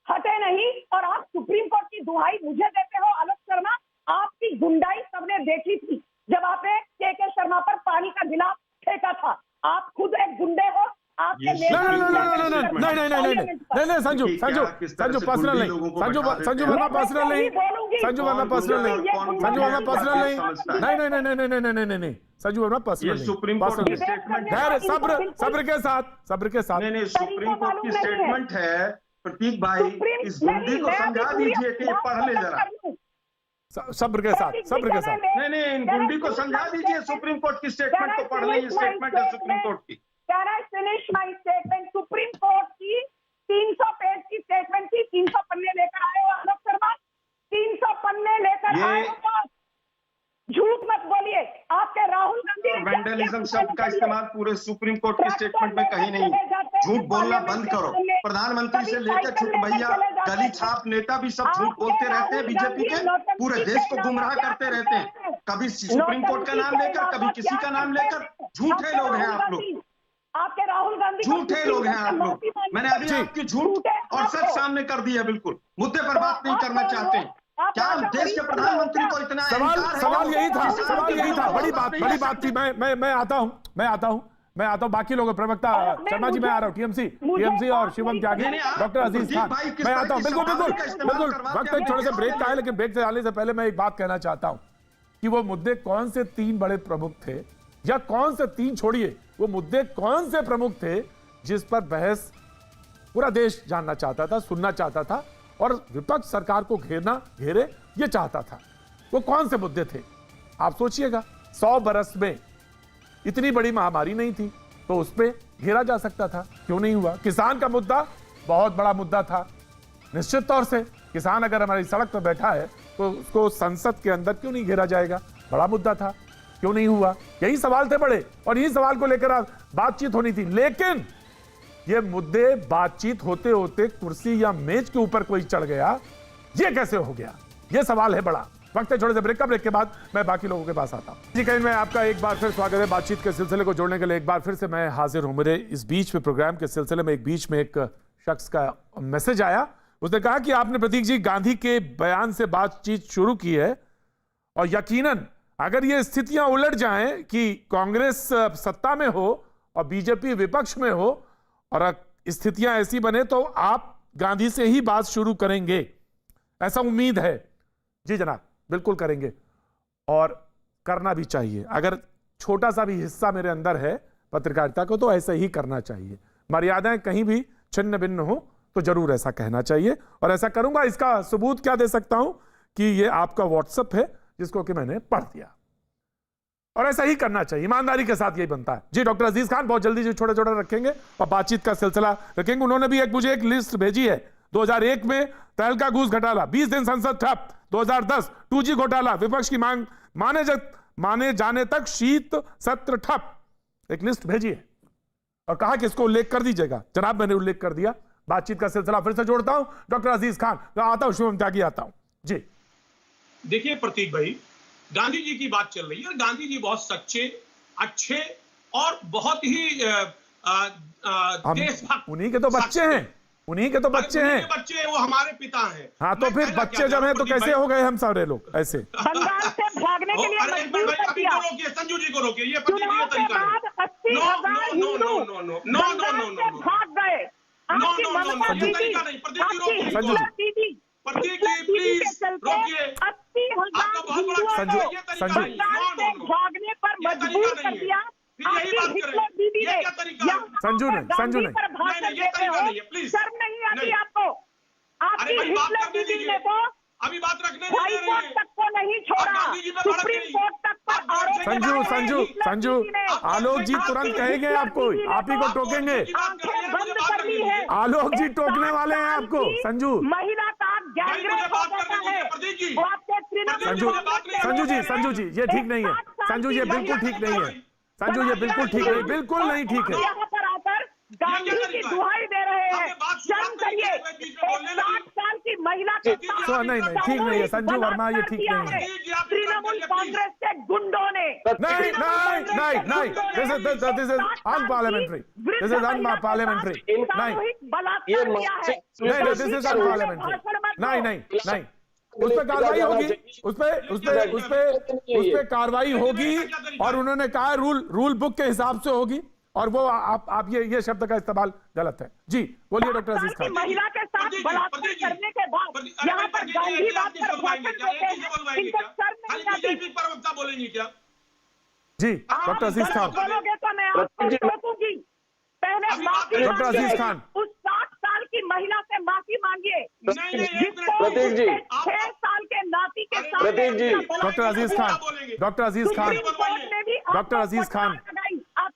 हटे नहीं। और आप सुप्रीम कोर्ट की दुहाई मुझे देते हो आलोक शर्मा। आपकी गुंडाई सबने देखी थी जब आपने के शर्मा पर पानी का गिलास फेंका था। आप खुद एक गुंडे हो। नहीं संजू पर्सनल नहीं, संजू वर्मा पर्सनल नहीं, संजू वर्मा पर्सनल नहीं, संजू वर्मा पर्सनल नहीं, नहीं संजू वर्मा पर्सनल नहीं। सुप्रीम कोर्ट की स्टेटमेंट है, सब्र के साथ नहीं सुप्रीम कोर्ट की स्टेटमेंट है। प्रतीक भाई इस गुंडी को समझा दीजिए कि पढ़ ले जरा। सब्र के साथ नहीं इन गुंडी को समझा दीजिए। सुप्रीम कोर्ट की स्टेटमेंट तो पढ़ लीजिए, स्टेटमेंट है सुप्रीम कोर्ट की। Can I finish my statement? Supreme court की 300 पेज की स्टेटमेंट थी। 300 पन्ने लेकर आए हो आलोक शर्मा, 300 पन्ने लेकर आए हो। झूठ मत बोलिए। आपके राहुल गांधी वैंडलिज्म शब्द का इस्तेमाल पूरे सुप्रीम कोर्ट की स्टेटमेंट में कहीं नहीं। झूठ बोलना बंद करो। प्रधानमंत्री से लेकर छोटे भैया गली छाप नेता भी सब झूठ बोलते रहते हैं। बीजेपी के पूरे देश को गुमराह करते रहते हैं, कभी सुप्रीम कोर्ट का नाम लेकर, कभी किसी का नाम लेकर। झूठे लोग हैं आप लोग, आपके राहुल गांधी झूठे लोग हैं आप लोग। मैंने अभी आपकी झूठ और सच सामने कर दिया। बिल्कुल मुद्दे पर बात नहीं करना चाहते। क्या देश के प्रधानमंत्री को इतना सवाल यही था। बड़ी बात थी। मैं आता हूं मैं आता हूँ बाकी लोगों प्रवक्ता शर्मा जी, मैं आ रहा हूँ, टीएमसी और शिवम त्यागी, डॉक्टर अजीज खान, मैं आता हूँ। बिल्कुल वक्त थोड़े से ब्रेक का है, लेकिन ब्रेक से आने से पहले मैं एक बात कहना चाहता हूँ कि वो मुद्दे कौन से 3 बड़े प्रमुख थे, या कौन से 3 छोड़िए, वो मुद्दे कौन से प्रमुख थे जिस पर बहस पूरा देश जानना चाहता था, सुनना चाहता था, और विपक्ष सरकार को घेरे ये चाहता था। वो कौन से मुद्दे थे? आप सोचिएगा, 100 बरस में इतनी बड़ी महामारी नहीं थी तो उस पर घेरा जा सकता था, क्यों नहीं हुआ? किसान का मुद्दा बहुत बड़ा मुद्दा था, निश्चित तौर से किसान अगर हमारी सड़क पर बैठा है तो उसको संसद के अंदर क्यों नहीं घेरा जाएगा? बड़ा मुद्दा था, क्यों नहीं हुआ? यही सवाल थे बड़े, और यही सवाल को लेकर बातचीत होनी थी। लेकिन ये मुद्दे बातचीत होते होते कुर्सी या मेज के ऊपर कोई चढ़ गया, ये कैसे हो गया? ये सवाल है बड़ा। वक्त है छोड़े से ब्रेक का, ब्रेक के बाद मैं बाकी लोगों के पास आता हूं। जी कहीं में आपका एक बार फिर स्वागत है। बातचीत के सिलसिले को जोड़ने के लिए एक बार फिर से मैं हाजिर हूं। मेरे इस बीच में प्रोग्राम के सिलसिले में बीच में एक शख्स का मैसेज आया, उसने कहा कि आपने प्रतीक जी गांधी के बयान से बातचीत शुरू की है, और यकीनन अगर ये स्थितियां उलट जाएं कि कांग्रेस सत्ता में हो और बीजेपी विपक्ष में हो, और स्थितियां ऐसी बने तो आप गांधी से ही बात शुरू करेंगे, ऐसा उम्मीद है। जी जनाब, बिल्कुल करेंगे, और करना भी चाहिए। अगर छोटा सा भी हिस्सा मेरे अंदर है पत्रकारिता को, तो ऐसे ही करना चाहिए। मर्यादाएं कहीं भी छिन्न भिन्न हो तो जरूर ऐसा कहना चाहिए, और ऐसा करूंगा। इसका सबूत क्या दे सकता हूं कि ये आपका व्हाट्सएप है जिसको कि मैंने पढ़ दिया, और ऐसा ही करना चाहिए, ईमानदारी के साथ यही बनता है। जी डॉक्टर अजीज खान बहुत जल्दी जी छोटे छोटे रखेंगे और बातचीत का सिलसिला रखेंगे। उन्होंने भी मुझे एक लिस्ट भेजी है। 2001 में तहलका घूस घोटाला, 20 दिन संसद ठप। 2010 2G घोटाला, विपक्ष की मांग माने जाने तक शीत सत्र ठप। एक लिस्ट भेजी है और कहा कि इसको उल्लेख कर दीजिएगा। जनाब मैंने उल्लेख कर दिया। बातचीत का सिलसिला फिर से जोड़ता हूं। डॉक्टर अजीज खान, आता हूं, शिवम त्यागी आता हूं। जी देखिए प्रतीक भाई, गांधी जी की बात चल रही है, और गांधी जी बहुत सच्चे, अच्छे और बहुत ही देशभक्त, उन्हीं के तो बच्चे हैं, उन्हीं के तो बच्चे हैं। बच्चे वो हमारे पिता हैं। हाँ तो फिर बच्चे जब हैं तो कैसे हो गए हम सारे लोग ऐसे? बंगाल से भागने के लिए मजबूर कर दिया। रोकिए, संजू जी को रोकिए, ये प्रतीक जी का तरीका नहीं। 80,000 हिंदू भाग गए। आपकी ममता दीदी, संजू जी प्रतीक जी प्लीज रोकिए। 80,000 हिंदुओं को बंगाल से भागने पर मजबूर कर दिया। दीदी ने संजू ने शर्म नहीं आती आपको? आपकी हिटलर दीदी ने तो अभी बात रखने हाई कोर्ट तक को नहीं छोड़ा, सुप्रीम कोर्ट तक पर आरोप। संजू आलोक जी तुरंत कहेंगे आपको, आप ही को टोकेंगे। बंद कर ली है। आलोक जी टोकने वाले हैं आपको। संजू महिला का गैंगरेप हो जाता है। वो आपके संजू जी ये ठीक नहीं है। संजू ये बिल्कुल ठीक नहीं है। संजू ये बिल्कुल ठीक नहीं, बिल्कुल नहीं ठीक है। यहाँ पर आकर गांधी की दुहाई दे रहे हैं। शर्म करिए। 60 साल की महिला के नहीं ठीक नहीं है संजू वर्मा, ये ठीक नहीं है। तृणमूल कांग्रेस के गुंडों ने नहीं, this is unparliamentary, this is unparliamentary. नहीं, दिस इज अनपार्लियामेंट्री। नहीं, उस पर कार्रवाई होगी, उस पे कार्रवाई होगी, और उन्होंने कहा रूल बुक के हिसाब से होगी, और वो आप ये शब्द का इस्तेमाल गलत है। जी बोलिए डॉक्टर अजीज खान। महिला के साथ बलात्कार करने के बाद यहाँ पर गांधी बात पर भाषण देते हैं, इनको शर्म नहीं आती? प्रवक्ता बोलेंगे क्या? जी डॉक्टर अजीज खान। बोलोगे तो मैं आपको रोकूंगी। पहले माफी डॉक्टर अजीज खान, उस 60 साल की महिला से माफी मांगिए। प्रतीक जी 6 साल के नाती के साथ प्रतीक जी, डॉक्टर अजीज खान, डॉक्टर अजीज खान, डॉक्टर अजीज खान,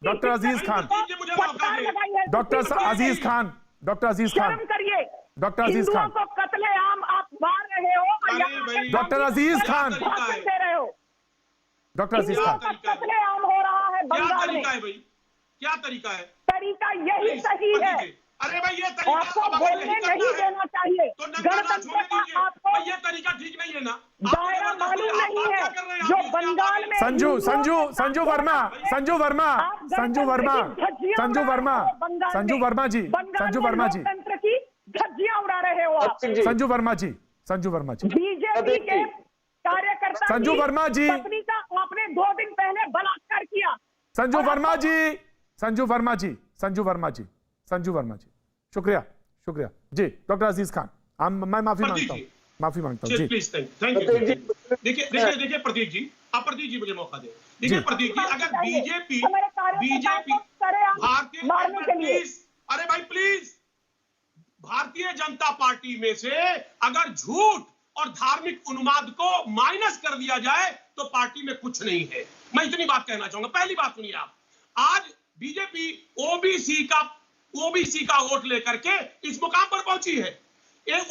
डॉक्टर अजीज खान, डॉक्टर अजीज खान, डॉक्टर अजीज खान, करिए। डॉक्टर अजीज खान, कत्लेआम आप मार रहे हो, डॉक्टर अजीज खान, दे रहे हो। डॉक्टर अजीज खान, कत्लेआम हो रहा है बंगाल में। क्या तरीका है? तरीका यही सही है। अरे भाई ये तरीका आपको बोलने नहीं देना चाहिए। तो गणतंत्र का आपको ये तरीका ठीक नहीं है ना? दायरा मालूम नहीं है जो बंगाल में। संजू वर्मा जी, गणतंत्र की धज्जियां उड़ा रहे हो आप। संजू वर्मा जी, बीजेपी के कार्यकर्ता संजू वर्मा जी, पत्नी का आपने 2 दिन पहले बलात्कार किया। संजू वर्मा जी, संजू वर्मा जी, संजू वर्मा जी, संजू वर्मा जी, शुक्रिया, शुक्रिया जी। डॉक्टर अजीज खान, मैं माफी मांगता हूँ, माफी मांगता हूँ जी। Please, thank you. देखिए प्रतीक जी, आप प्रतीक जी मुझे मौका दे। देखिए प्रतीक जी, अगर बीजेपी भारतीय, अरे भाई प्लीज, भारतीय जनता पार्टी में से अगर झूठ और धार्मिक उन्माद को माइनस कर दिया जाए तो पार्टी में कुछ नहीं है। मैं इतनी बात कहना चाहूंगा। पहली बात सुनिए आप, आज बीजेपी ओबीसी का वोट लेकर के इस मुकाम पर पहुंची है,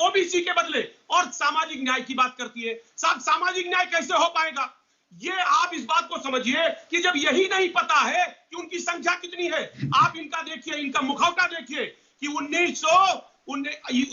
ओबीसी के बदले, और सामाजिक न्याय की बात करती है। साहब, सामाजिक न्याय कैसे हो पाएगा? ये आप इस बात को समझिए कि जब यही नहीं पता है कि उनकी संख्या कितनी है, आप इनका देखिए, इनका मुखौटा देखिए कि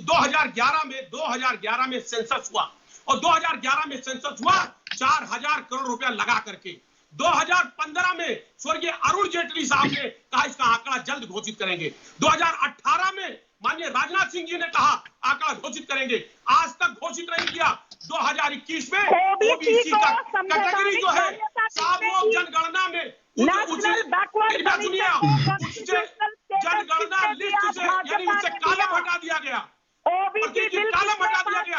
2011 में सेंसस हुआ, और 2011 में सेंसस हुआ 4000 करोड़ रुपया लगा करके। 2015 में स्वर्गीय अरुण जेटली साहब ने कहा इसका आंकड़ा जल्द घोषित करेंगे। 2018 में माननीय राजनाथ सिंह जी ने कहा आंकड़ा घोषित करेंगे, आज तक घोषित नहीं किया। 2021 में ओबीसी का कैटेगरी जो है, साहब, वो जनगणना में जनगणना लिस्ट से, यानी उससे कालम हटा दिया गया, कालम हटा दिया गया।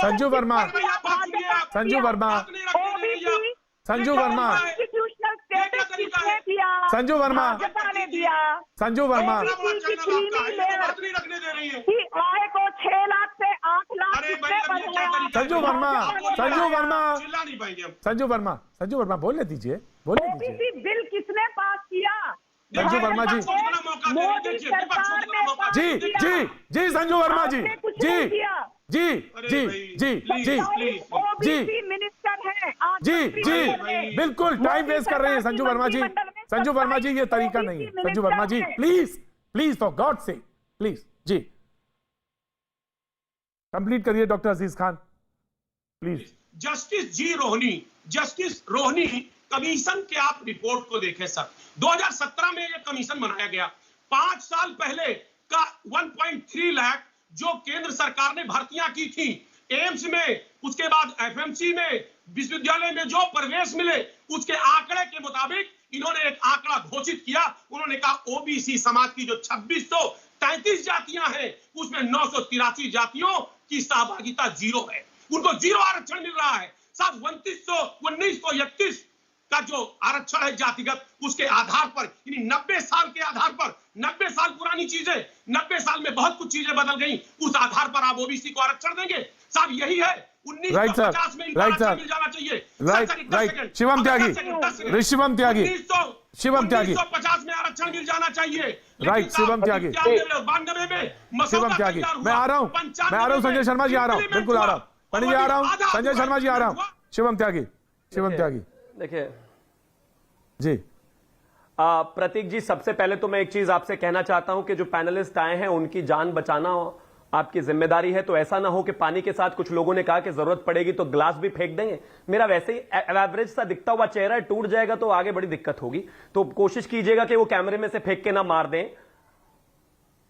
संजू वर्मा, संजू वर्मा, संजू वर्मा, संजू वर्मा, संजू वर्मा, आय को 6 लाख से 8 लाख, संजू वर्मा, संजू वर्मा, संजू वर्मा, संजू वर्मा, बोलने दीजिए, बोलने दीजिए। बिल किसने पास किया? संजू वर्मा जी, जी जी जी, संजू वर्मा जी, जी जी जी जी जी जी मिनिस्टर है जी जी, बिल्कुल टाइम वेस्ट कर रही है संजू वर्मा जी। संजू वर्मा जी, ये तरीका नहीं है। संजू वर्मा जी, प्लीज प्लीज, फॉर गॉड से प्लीज जी, कंप्लीट करिए doctor Aziz Khan please. Justice Rohini commission के आप रिपोर्ट को देखें सर। 2017 में यह कमीशन बनाया गया। 5 साल पहले का 1.3 लाख जो केंद्र सरकार ने भर्तियां की थी एम्स में, उसके बाद एफएमसी में, विश्वविद्यालय में जो प्रवेश मिले, उसके आंकड़े के मुताबिक इन्होंने एक आंकड़ा घोषित किया। उन्होंने कहा ओबीसी समाज की जो 2633 जातियां हैं, उसमें 983 जातियों की सहभागिता 0 है, उनको 0 आरक्षण मिल रहा है। साहब, 1931 का जो आरक्षण है जातिगत, उसके आधार पर, यानी 90 साल के आधार पर, 90 साल पुरानी चीजें, 90 साल में बहुत कुछ चीजें बदल गई, उस आधार पर आप ओबीसी को आरक्षण देंगे? साहब, यही है 1950 में इनको आरक्षण मिल जाना चाहिए। राइट, शिवम त्यागी, शिवम त्यागी, शिवम त्यागी, 1950 में आरक्षण मिल जाना चाहिए। राइट, शिवम त्यागी, 92 में शिवम त्यागी, मैं आ रहा हूं, संजय शर्मा जी आ रहा हूं, बिल्कुल आ रहा हूं, पंडित जी आ रहा हूं, संजय शर्मा जी आ रहा हूं, शिवम त्यागी, शिवम त्यागी, देखिए जी। प्रतीक जी, सबसे पहले तो मैं एक चीज आपसे कहना चाहता हूं कि जो पैनलिस्ट आए हैं उनकी जान बचाना आपकी जिम्मेदारी है। तो ऐसा ना हो कि पानी के साथ कुछ लोगों ने कहा कि जरूरत पड़ेगी तो ग्लास भी फेंक देंगे। मेरा वैसे ही एवरेज सा दिखता हुआ चेहरा टूट जाएगा तो आगे बड़ी दिक्कत होगी, तो कोशिश कीजिएगा कि वो कैमरे में से फेंक के ना मार दें,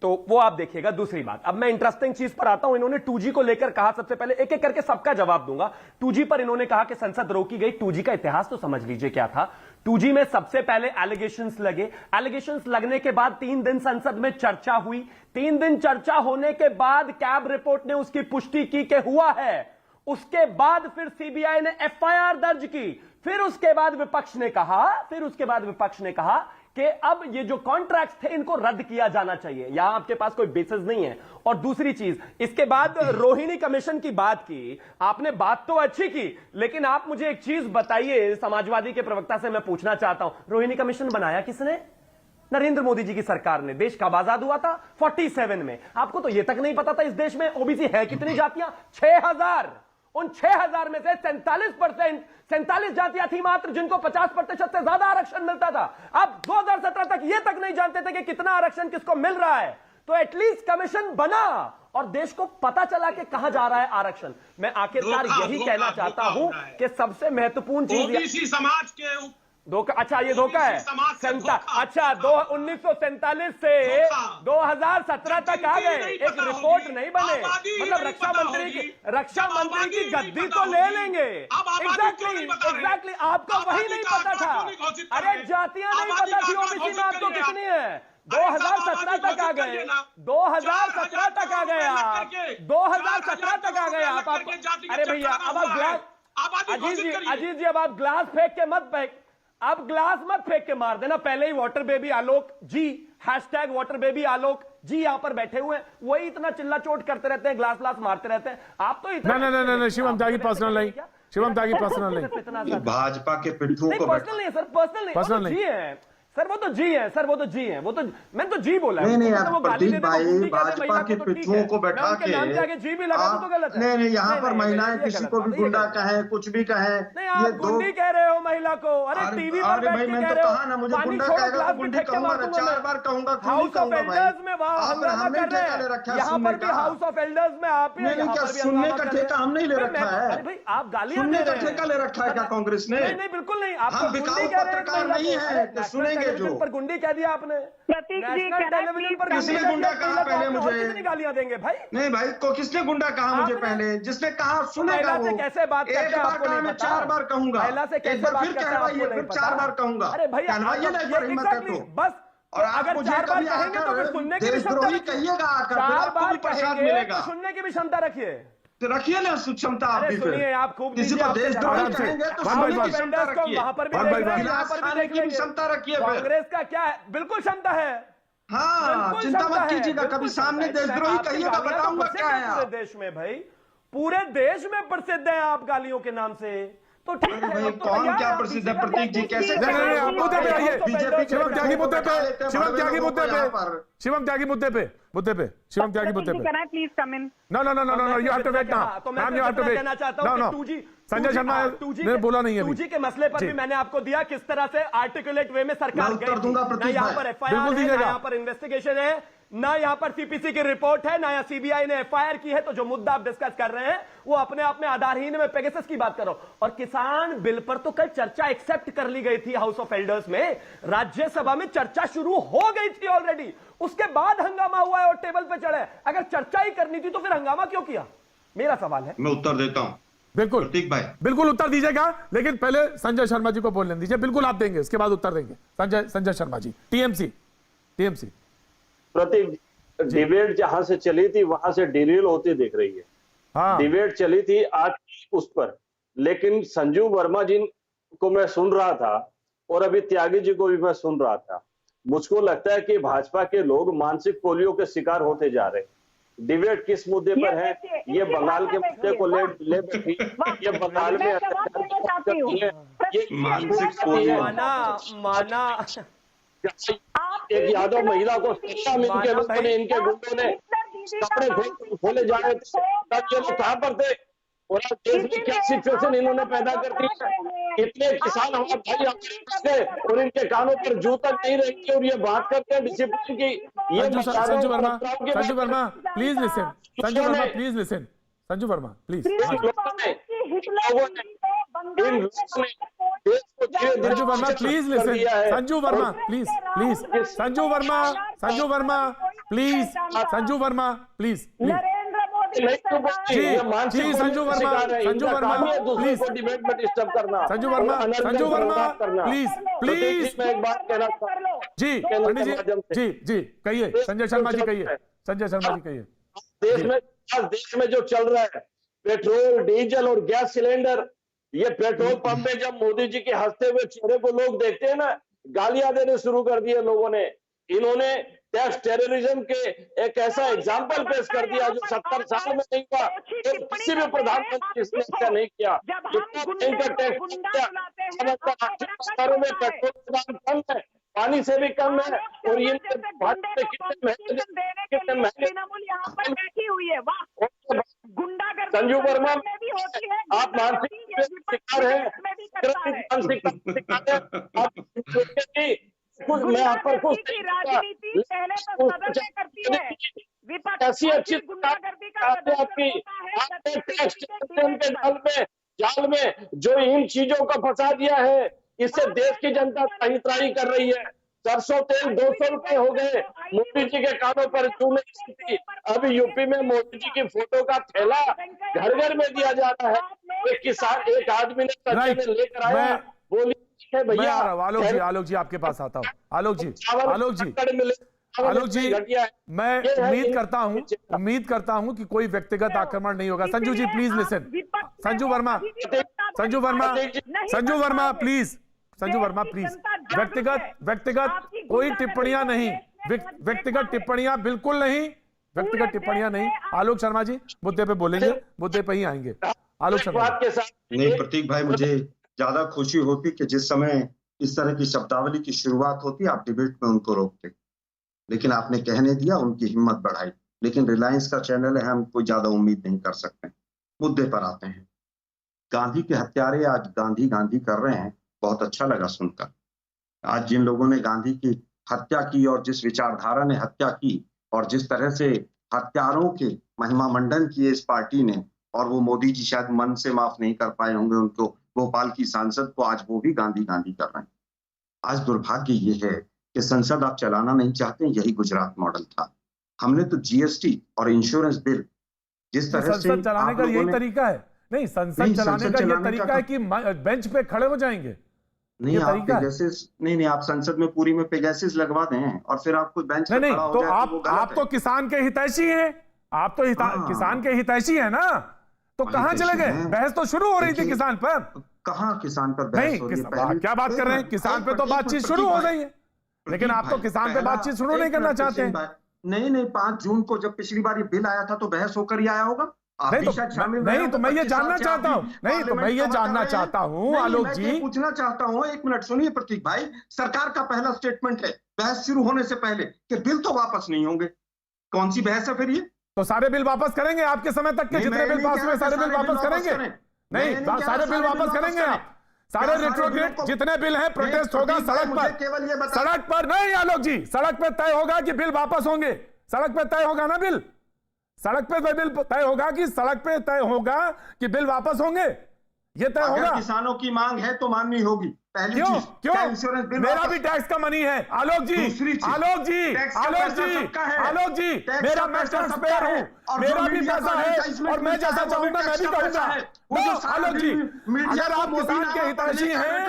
तो वो आप देखिएगा। दूसरी बात, अब मैं इंटरेस्टिंग चीज पर आता हूं। इन्होंने 2G को लेकर कहा, सबसे पहले एक एक करके सबका जवाब दूंगा। 2G पर इन्होंने कहा कि संसद रोकी गई। 2G का इतिहास तो समझ लीजिए क्या था। 2G में सबसे पहले एलिगेशंस लगे, एलिगेशंस लगने के बाद 3 दिन संसद में चर्चा हुई। 3 दिन चर्चा होने के बाद कैब रिपोर्ट ने उसकी पुष्टि की कि हुआ है। उसके बाद फिर सीबीआई ने एफआईआर दर्ज की। फिर उसके बाद विपक्ष ने कहा कि अब ये जो कॉन्ट्रैक्ट्स थे इनको रद्द किया जाना चाहिए। यहां आपके पास कोई बेसिस नहीं है। और दूसरी चीज, इसके बाद रोहिणी कमीशन की बात की आपने, बात तो अच्छी की, लेकिन आप मुझे एक चीज बताइए, समाजवादी के प्रवक्ता से मैं पूछना चाहता हूं, रोहिणी कमीशन बनाया किसने? नरेंद्र मोदी जी की सरकार ने। देश कब आजाद हुआ था? 47 में। आपको तो यह तक नहीं पता था इस देश में ओबीसी है कितनी जातियां? 6000। उन 6000 में से 47 जातियां थी मात्र जिनको 50% से ज्यादा आरक्षण मिलता था। अब 2017 तक ये तक नहीं जानते थे कि कितना आरक्षण किसको मिल रहा है। तो एटलीस्ट कमीशन बना और देश को पता चला कि कहां जा रहा है आरक्षण। मैं आखिरकार यही कहना चाहता हूं कि सबसे महत्वपूर्ण चीज ओबीसी समाज के धोखा, अच्छा ये धोखा है। अच्छा 1947 से 2017 तक आ गए, एक रिपोर्ट नहीं बने, मतलब रक्षा मंत्री की गद्दी तो ले लेंगे। एग्जैक्टली आपको वही नहीं पता था। अरे जातियां नहीं पता थी ओबीसी में आपको कितनी है। 2017 तक आ गए, 2017 तक आ गए आप, 2017 तक आ गए आप। अरे भैया अब आप ग्लास, अजीत जी अब आप ग्लास फेंक के मत फेंक, अब ग्लास मत फेंक के मार देना। पहले ही वाटर बेबी आलोक जी, हैशटैग वाटर बेबी आलोक जी यहां पर बैठे हुए हैं, वही इतना चिल्ला चोट करते रहते हैं, ग्लास मारते रहते हैं। आप तो इतना नहीं शिवम त्यागी पर्सनल नहीं, शिवम त्यागी पर्सनल नहीं, भाजपा के पिट्ठू को पर्सनल नहीं सर, पर्सनल नहीं जी है सर, वो तो जी है सर, वो तो जी है, वो तो मैं तो जी बोला नहीं तो वो प्रतीक भाई भाजपा के पिट्ठुओं को बैठा के जी भी लगा तो गलत है। नहीं यहाँ पर महिलाएं किसी को भी गुंडा कहे, कुछ भी कहे, नहीं आप गुंडी कह रहे हो महिला को। अरे टीवी पर बैठ के कह रहे हो, कहा ना मुझे गुंडा कहेगा तो गुंडी कहूंगा ना, 4 बार कहूंगा, हाउस ऑफ एल्डर्स में हंगामा कर रहे हैं, यहाँ पर भी हाउस ऑफ एल्डर्स में आप सुनने का ठेका हम नहीं ले रखा है। अरे भाई आप गालियां सुनने का ठेका ले रखा है क्या कांग्रेस ने? नहीं बिल्कुल नहीं, आप बिकाऊ पत्रकार नहीं है, सुनेंगे जो पर गुंडी कह दिया आपने। प्रतीक जी टेलीविजन पर किसने गुंडा कहा पहले मुझे? कितनी गालियां देंगे भाई? नहीं भाई को किसने गुंडा कहा मुझे पहले? जिसने कहा सुनेगा वो। कैसे बात करते हैं आपको नहीं पता? 4 बार कहूंगा, एक बार फिर कहवाइए, फिर 4 बार कहूंगा। अरे भैया कहवाइए ना, एक बार हिम्मत है तो बस। और आप मुझे कभी सुनने की देशद्रोही कहिएगा आकर, आपको भी प्रसाद मिलेगा। सुनने की भी क्षमता रखिए, तो रखिए ना क्षमता आप भी। सुनिए आप खूब किसी को देशद्रोही कहेंगे तो सुनने की क्षमता रखिए, वहां पर भी की क्षमता रखिए। कांग्रेस का क्या है, बिल्कुल क्षमता है। हाँ चिंता मत कीजिएगा, कभी सामने देशद्रोही कहिएगा, बताऊंगा क्या है। पूरे देश में भाई, पूरे देश में प्रसिद्ध है आप गालियों के नाम से, तो ठीक है भाई कौन क्या प्रसिद्ध है? प्रतीक जी कैसे? मुद्दे पे आइए, शिवम त्यागी मुद्दे पे, शिवम त्यागी मुद्दे पे, शिवम त्यागी मुद्दे पे, शिवम त्यागी मुद्दे पे। Can I please come in? No, you have to wait now. Ma'am, you have to wait. No. Sanjay Sharma ने बोला नहीं है अभी। 2G के मसले पर भी मैंने आपको दिया किस तरह से आर्टिकुलेट वे में सरकार गई। ना यहाँ पर FIR है, ना यहाँ पर इन्वेस्टिगेशन है, ना यहाँ पर CPC की रिपोर्ट है, ना यहाँ CBI ने FIR की है। तो जो मुद्दा आप डिस्कस कर रहे हैं वो अपने आप में आधारहीन, में पेगासस की बात करो। और किसान बिल पर तो कल चर्चा एक्सेप्ट कर ली गई थी हाउस ऑफ एल्डर्स में, राज्यसभा में चर्चा शुरू हो गई थी ऑलरेडी, उसके बाद हंगामा हुआ है और टेबल पे चढ़े। अगर चर्चा ही करनी थी तो फिर हंगामा क्यों किया? मेरा सवाल है। मैं उत्तर देता हूं। बिल्कुल प्रतीक भाई बिल्कुल उत्तर दीजिएगा, लेकिन पहले संजय शर्मा जी को बोलने दीजिए। बिल्कुल आप देंगे, इसके बाद उत्तर देंगे संजय शर्मा जी, टीएमसी। प्रतीक, डिबेट जहां से चली थी वहां से डिरेल होती दिख रही है। हाँ। डिबेट चली थी आज उस पर, लेकिन संजीव वर्मा जी को मैं सुन रहा था और अभी त्यागी जी को भी मैं सुन रहा था। मुझको लगता है कि भाजपा के लोग मानसिक पोलियो के शिकार होते जा रहे हैं। डिबेट किस मुद्दे पर है? ये बंगाल के मुद्दे को ले बैठी, ये बंगाल में ये मानसिक पोलियो माना एक यादव महिला को इनके लोगों ने, इनके गुंडों ने कपड़े खोले जा रहे थे, तब ये लोग कहां पर थे और देश में क्या सिचुएशन इन्होंने पैदा कर दी है। इतने किसान हमारे भाई थे और इनके कानों पर जू तक नहीं रहेगी और ये बात करते हैं डिसिप्लिन की। ये Sanju Verma please listen, Sanju Verma please listen, Sanju Verma please. Sanju Verma please listen, Sanju Verma please, Sanju Verma please. जी संजू वर्मा प्लीज, संजू वर्मा प्लीज मैं एक बात कहना जी पंडित जी कहिए, संजय शर्मा जी कहिए। देश में जो चल रहा है पेट्रोल, डीजल और गैस सिलेंडर, ये पेट्रोल पंप पे जब मोदी जी के हंसते हुए चेहरे को लोग देखते हैं ना, गालियां देने शुरू कर दिए लोगों ने। इन्होंने टैक्स टेररिज्म के एक ऐसा एग्जाम्पल पेश कर दिया जो 70 साल में नहीं हुआ, तो किसी भी प्रधानमंत्री इसने ऐसा नहीं किया। इतना टैक्स में पेट्रोल का दाम कम है, पानी से भी कम है, और ये कितने महंगे। संजू वर्मा, आप मानसिक शिकार हैं, मैं आप पर खुश ऐसी अच्छी आपकी जाल में जो इन चीजों का फंसा दिया है, इससे देश की जनता त्राही त्राही कर रही है। सरसों तेल 200 रुपए हो गए, मोदी जी के कानों पर जू नहीं थी। अभी यूपी में मोदी जी की फोटो का थैला घर घर में दिया जा रहा है। एक किसान, एक आदमी ने संजय में लेकर आया, बोली भैया। आलोक जी आपके पास आता हूं। आलोक जी मैं उम्मीद करता हूं कि कोई व्यक्तिगत आक्रमण नहीं होगा। Sanju ji please listen. Sanju Verma please. Sanju Verma please. व्यक्तिगत कोई टिप्पणियां नहीं, व्यक्तिगत टिप्पणियां बिल्कुल नहीं, व्यक्तिगत टिप्पणियां नहीं। आलोक शर्मा जी मुद्दे पे बोलेंगे, मुद्दे पे ही आएंगे। आलोक शर्मा नहीं, प्रतीक भाई, मुझे ज्यादा खुशी होती कि जिस समय इस तरह की शब्दावली की शुरुआत होती आप डिबेट में उनको रोकते, लेकिन आपने कहने दिया, उनकी हिम्मत बढ़ाई। लेकिन रिलायंस का चैनल है, हम कोई ज्यादा उम्मीद नहीं कर सकते। मुद्दे पर आते हैं। गांधी के हत्यारे आज गांधी गांधी कर रहे हैं, बहुत अच्छा लगा सुनकर। आज जिन लोगों ने गांधी की हत्या की और जिस विचारधारा ने हत्या की और जिस तरह से हत्यारों के महिमा मंडन किए इस पार्टी ने, और वो मोदी जी शायद मन से माफ नहीं कर पाए होंगे उनको, भोपाल की सांसद को, आज वो भी गांधी गांधी कर रहे हैं। आज दुर्भाग्य ये है कि संसद आप चलाना नहीं चाहते। यही गुजरात मॉडल था। हमने तो जीएसटी और इंश्योरेंस बिल जिस तरह से संसद चलाने का यही तरीका है। नहीं, संसद चलाने का यह तरीका है कि बेंच पे खड़े हो जाएंगे। नहीं, आप पेगासिस नहीं, आप संसद में पूरी में पेगासिस लगवा दें और फिर आपको बेंच पे खड़ा हो तो जाए। आप तो किसान के हितैषी हैं, आप तो किसान के हितैषी हैं ना, तो कहां चले गए? बहस तो शुरू हो रही थी किसान पर। कहां किसान पर बहस हो रही है? क्या बात कर रहे हैं? किसान पे तो बातचीत शुरू हो गई है, लेकिन आप तो किसान पे बातचीत शुरू नहीं करना चाहते हैं। नहीं, 5 जून को जब पिछली बार ये बिल आया था तो बहस होकर ही आया होगा। नहीं तो मैं ये जानना चाहता हूँ, आलोक जी पूछना चाहता हूँ। 1 मिनट सुनिए प्रतीक भाई, सरकार का पहला स्टेटमेंट है बहस शुरू होने से पहले कि बिल तो वापस नहीं होंगे। कौन सी बहस है फिर ये? तो सारे बिल वापस करेंगे आपके समय तक के जितने बिल पास हुए, सारे बिल वापस करेंगे? नहीं, सारे बिल वापस करेंगे आप। सारे रेट्रोग्रेड जितने बिल हैं, प्रोटेस्ट होगा सड़क पर। सड़क पर नहीं आलोक जी, सड़क पे तय होगा कि बिल वापस होंगे। सड़क पे तय होगा ना बिल, सड़क पे बिल तय होगा कि सड़क पे तय होगा कि बिल वापस होंगे, ये तय होगा। किसानों की मांग है तो माननी होगी। पहली क्यों? इंश्योरेंस बिल मेरा भी टैक्स का मनी है आलोक जी। मेरा मैं टैक्स पेयर हूँ, मेरा भी पैसा है और मैं जैसा चाहूंगा मैं भी कहूंगा। आलोक जी, अगर आप किसान के हितैषी हैं,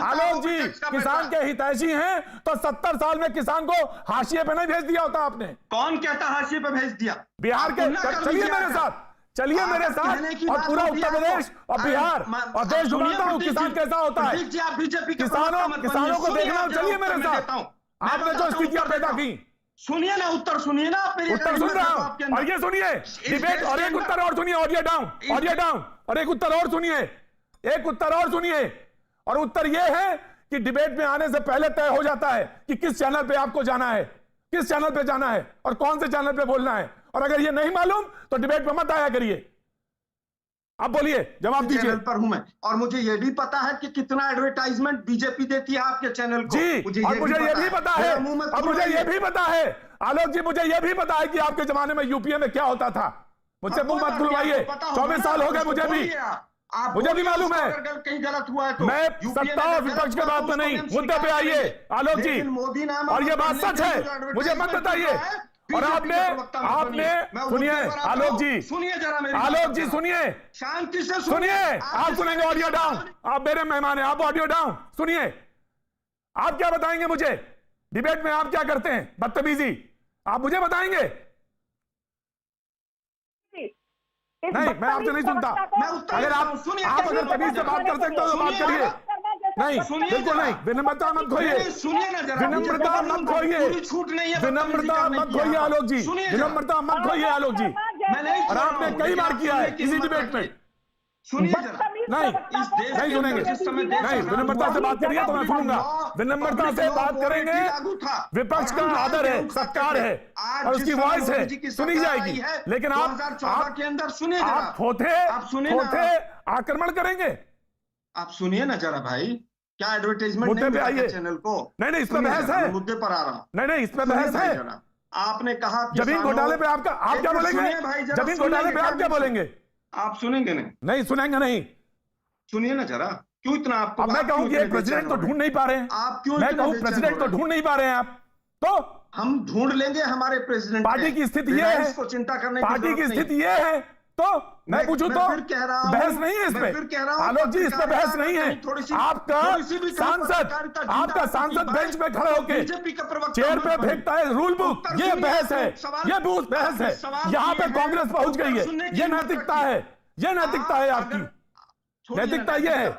आलोक जी किसान के हितैषी हैं, तो 70 साल में किसान को हाशिए पे नहीं भेज दिया होता आपने। कौन कहता हाशिए पे भेज दिया? बिहार के, चलिए मेरे साथ और पूरा उत्तर प्रदेश और बिहार और देश घुमाता हूँ किसान कैसा होता है। किसानों को देखना, चलिए मेरे साथ। आपने जो स्थितियां पैदा की, सुनिए ना, उत्तर सुनिए ना। उत्तर सुन रहा हूं, और ये सुनिए डिबेट, और एक उत्तर और सुनिए, ऑडियो डाउन, और एक उत्तर और सुनिए, और उत्तर ये है कि डिबेट में आने से पहले तय हो जाता है कि किस चैनल पे आपको जाना है, किस चैनल पे जाना है और कौन से चैनल पे बोलना है। और अगर ये नहीं मालूम तो डिबेट में मत आया करिए। आप बोलिए, जवाब दीजिए। चैनल पर हूं मैं, और मुझे ये भी पता है कि कितना एडवर्टाइजमेंट बीजेपी देती है आपके चैनल को। जी, मुझे ये भी पता है, और मुझे ये भी पता है आलोक जी, मुझे ये भी पता है कि आपके जमाने में यूपीए में क्या होता था। मुझसे मुंह मत खुलवाइए, 24 साल हो गए, मुझे भी मालूम है। कहीं गलत हुआ है तो मैं सत्ता और विपक्ष के बात में नहीं, मुद्दे पे आइए आलोक जी। और ये बात सच है, मुझे मत बताइए। और आपने सुनिए आलोक जी, सुनिए, शांति से सुनिए। आप सुनेंगे, ऑडियो डाउन। आप मेरे मेहमान हैं, आप ऑडियो डाउन सुनिए। आप क्या बताएंगे मुझे डिबेट में? आप क्या करते हैं? बदतमीजी आप मुझे बताएंगे? नहीं, मैं आपसे नहीं सुनता। अगर आप अगर तमीज से बात कर सकते हो तो बात करिए। नहीं, बिल्कुल नहीं, विनम्रता मत खोइए, विनम्रता मत खोइए, विनम्रता मत खोइए आलोक जी, विनम्रता मत खोइए आलोक जी। और आपने कई बार किया है इसी डिबेट में। सुनिए जरा। नहीं सुनेंगे, नहीं, विनम्रता से बात करिए तो मैं सुनूंगा। विनम्रता से बात करेंगे, विपक्ष का आदर है, सत्कार है और उसकी वॉइस है, सुनी जाएगी। लेकिन आप के अंदर सुनिए, आप थोथे आक्रमण करेंगे। आप सुनिए ना जरा भाई, क्या एडवर्टाइजमेंट मुद्दे पे आइए चैनल को। नहीं, इस पे बहस है, मुद्दे पर आ रहा। नहीं, इस पे बहस है। आपने कहा जमीन घोटाले पे आप क्या बोलेंगे? जमीन घोटाले पे आप क्या बोलेंगे? आप सुनेंगे नहीं सुनेंगे नहीं। सुनिए ना जरा। क्यों इतना आपको? अब मैं कहूं कि एक प्रेसिडेंट तो ढूंढ नहीं पा रहे हैं, आप क्यों? मैं कहूं प्रेसिडेंट तो ढूंढ नहीं पा रहे हैं आप, तो हम ढूंढ लेंगे हमारे प्रेसिडेंट। पार्टी की स्थिति ये है, को चिंता करने पार्टी की स्थिति ये है, तो मैं पूछूं तो बहस नहीं है इस पे। आलोक जी, इस पे बहस नहीं है। आपका सांसद बेंच पे खड़े होके चेयर पे फेंकता है रूल बुक, ये बहस है, ये बहस है। यहाँ पे कांग्रेस पहुंच गई है, ये नैतिकता है, ये नैतिकता है आपकी, नैतिकता ये है।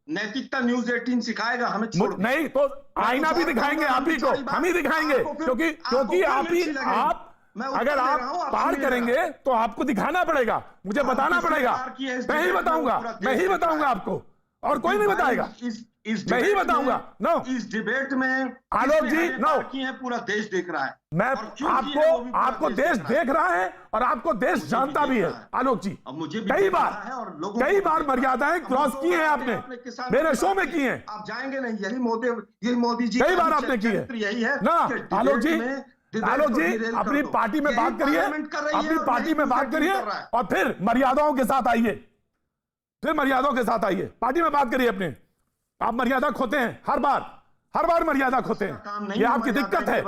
नैतिकता न्यूज़ 18 सिखाएगा हमें? नहीं तो आईना भी दिखाएंगे आप ही को, हम ही दिखाएंगे, क्योंकि आप अगर आप पार करेंगे तो आपको दिखाना पड़ेगा, मुझे बताना पड़ेगा, मैं ही बताऊंगा आपको, और कोई नहीं बताएगा, मैं ही बताऊंगा। नो, इस डिबेट में आलोक जी, नो, पूरा देश देख रहा है, मैं आपको देश देख रहा है और आपको देश जानता भी है। आलोक जी, कई बार मर्यादाएं क्रॉस की हैं आपने, मेरे शो में की हैं, आप जाएंगे नहीं। यही मोदी जी कई बार आपने की है, यही है ना आलोक जी। अपनी पार्टी में बात करिए, अपनी पार्टी में बात करिए, और फिर मर्यादाओं के साथ आइए, पार्टी में बात करिए अपने। आप मर्यादा खोते हैं हर बार मर्यादा खोते हैं, ये आपकी दिक्कत है,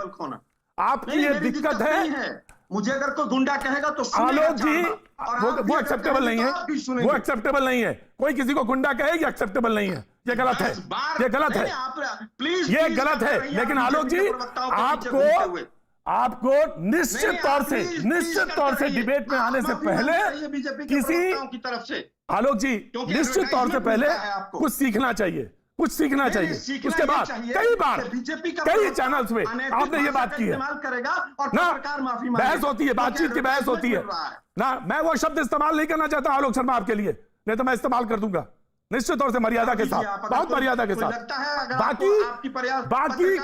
आपकी ये दिक्कत है। मुझे अगर कोई गुंडा कहेगा तो आलोक जी, वो एक्सेप्टेबल नहीं है, वो एक्सेप्टेबल नहीं है। कोई किसी को गुंडा कहे ये एक्सेप्टेबल नहीं है, ये गलत है, ये गलत है, प्लीज, ये गलत है। लेकिन आलोक जी, आपको निश्चित तौर से डिबेट में आने से पहले की तरफ से, आलोक जी, निश्चित तौर से पहले कुछ सीखना चाहिए, उसके बाद कई चैनल्स में आपने ये बात की है ना, बहस होती है, बातचीत की बहस होती है ना। मैं वो शब्द इस्तेमाल नहीं करना चाहता आलोक शर्मा आपके लिए, नहीं तो मैं इस्तेमाल कर दूंगा निश्चित तौर से, मर्यादा के साथ, बहुत मर्यादा के साथ। बाकी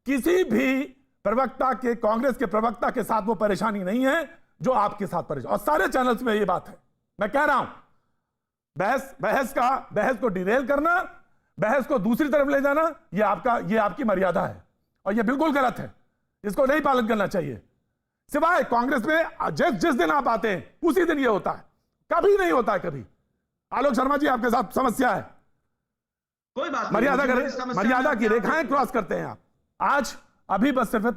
किसी भी प्रवक्ता के, कांग्रेस के प्रवक्ता के साथ वो परेशानी नहीं है जो आपके साथ परेशान, और सारे चैनल्स में ये बात है। मैं कह रहा हूं, बहस को डिरेल करना, बहस को दूसरी तरफ ले जाना, ये आपकी मर्यादा है, और ये बिल्कुल गलत है, इसको नहीं पालन करना चाहिए। सिवाय कांग्रेस में जिस दिन आप आते हैं उसी दिन ये होता है, कभी नहीं होता है कभी। आलोक शर्मा जी, आपके साथ समस्या है, कोई बात मर्यादा की रेखाएं क्रॉस करते हैं आप। आज अभी बस सिर्फ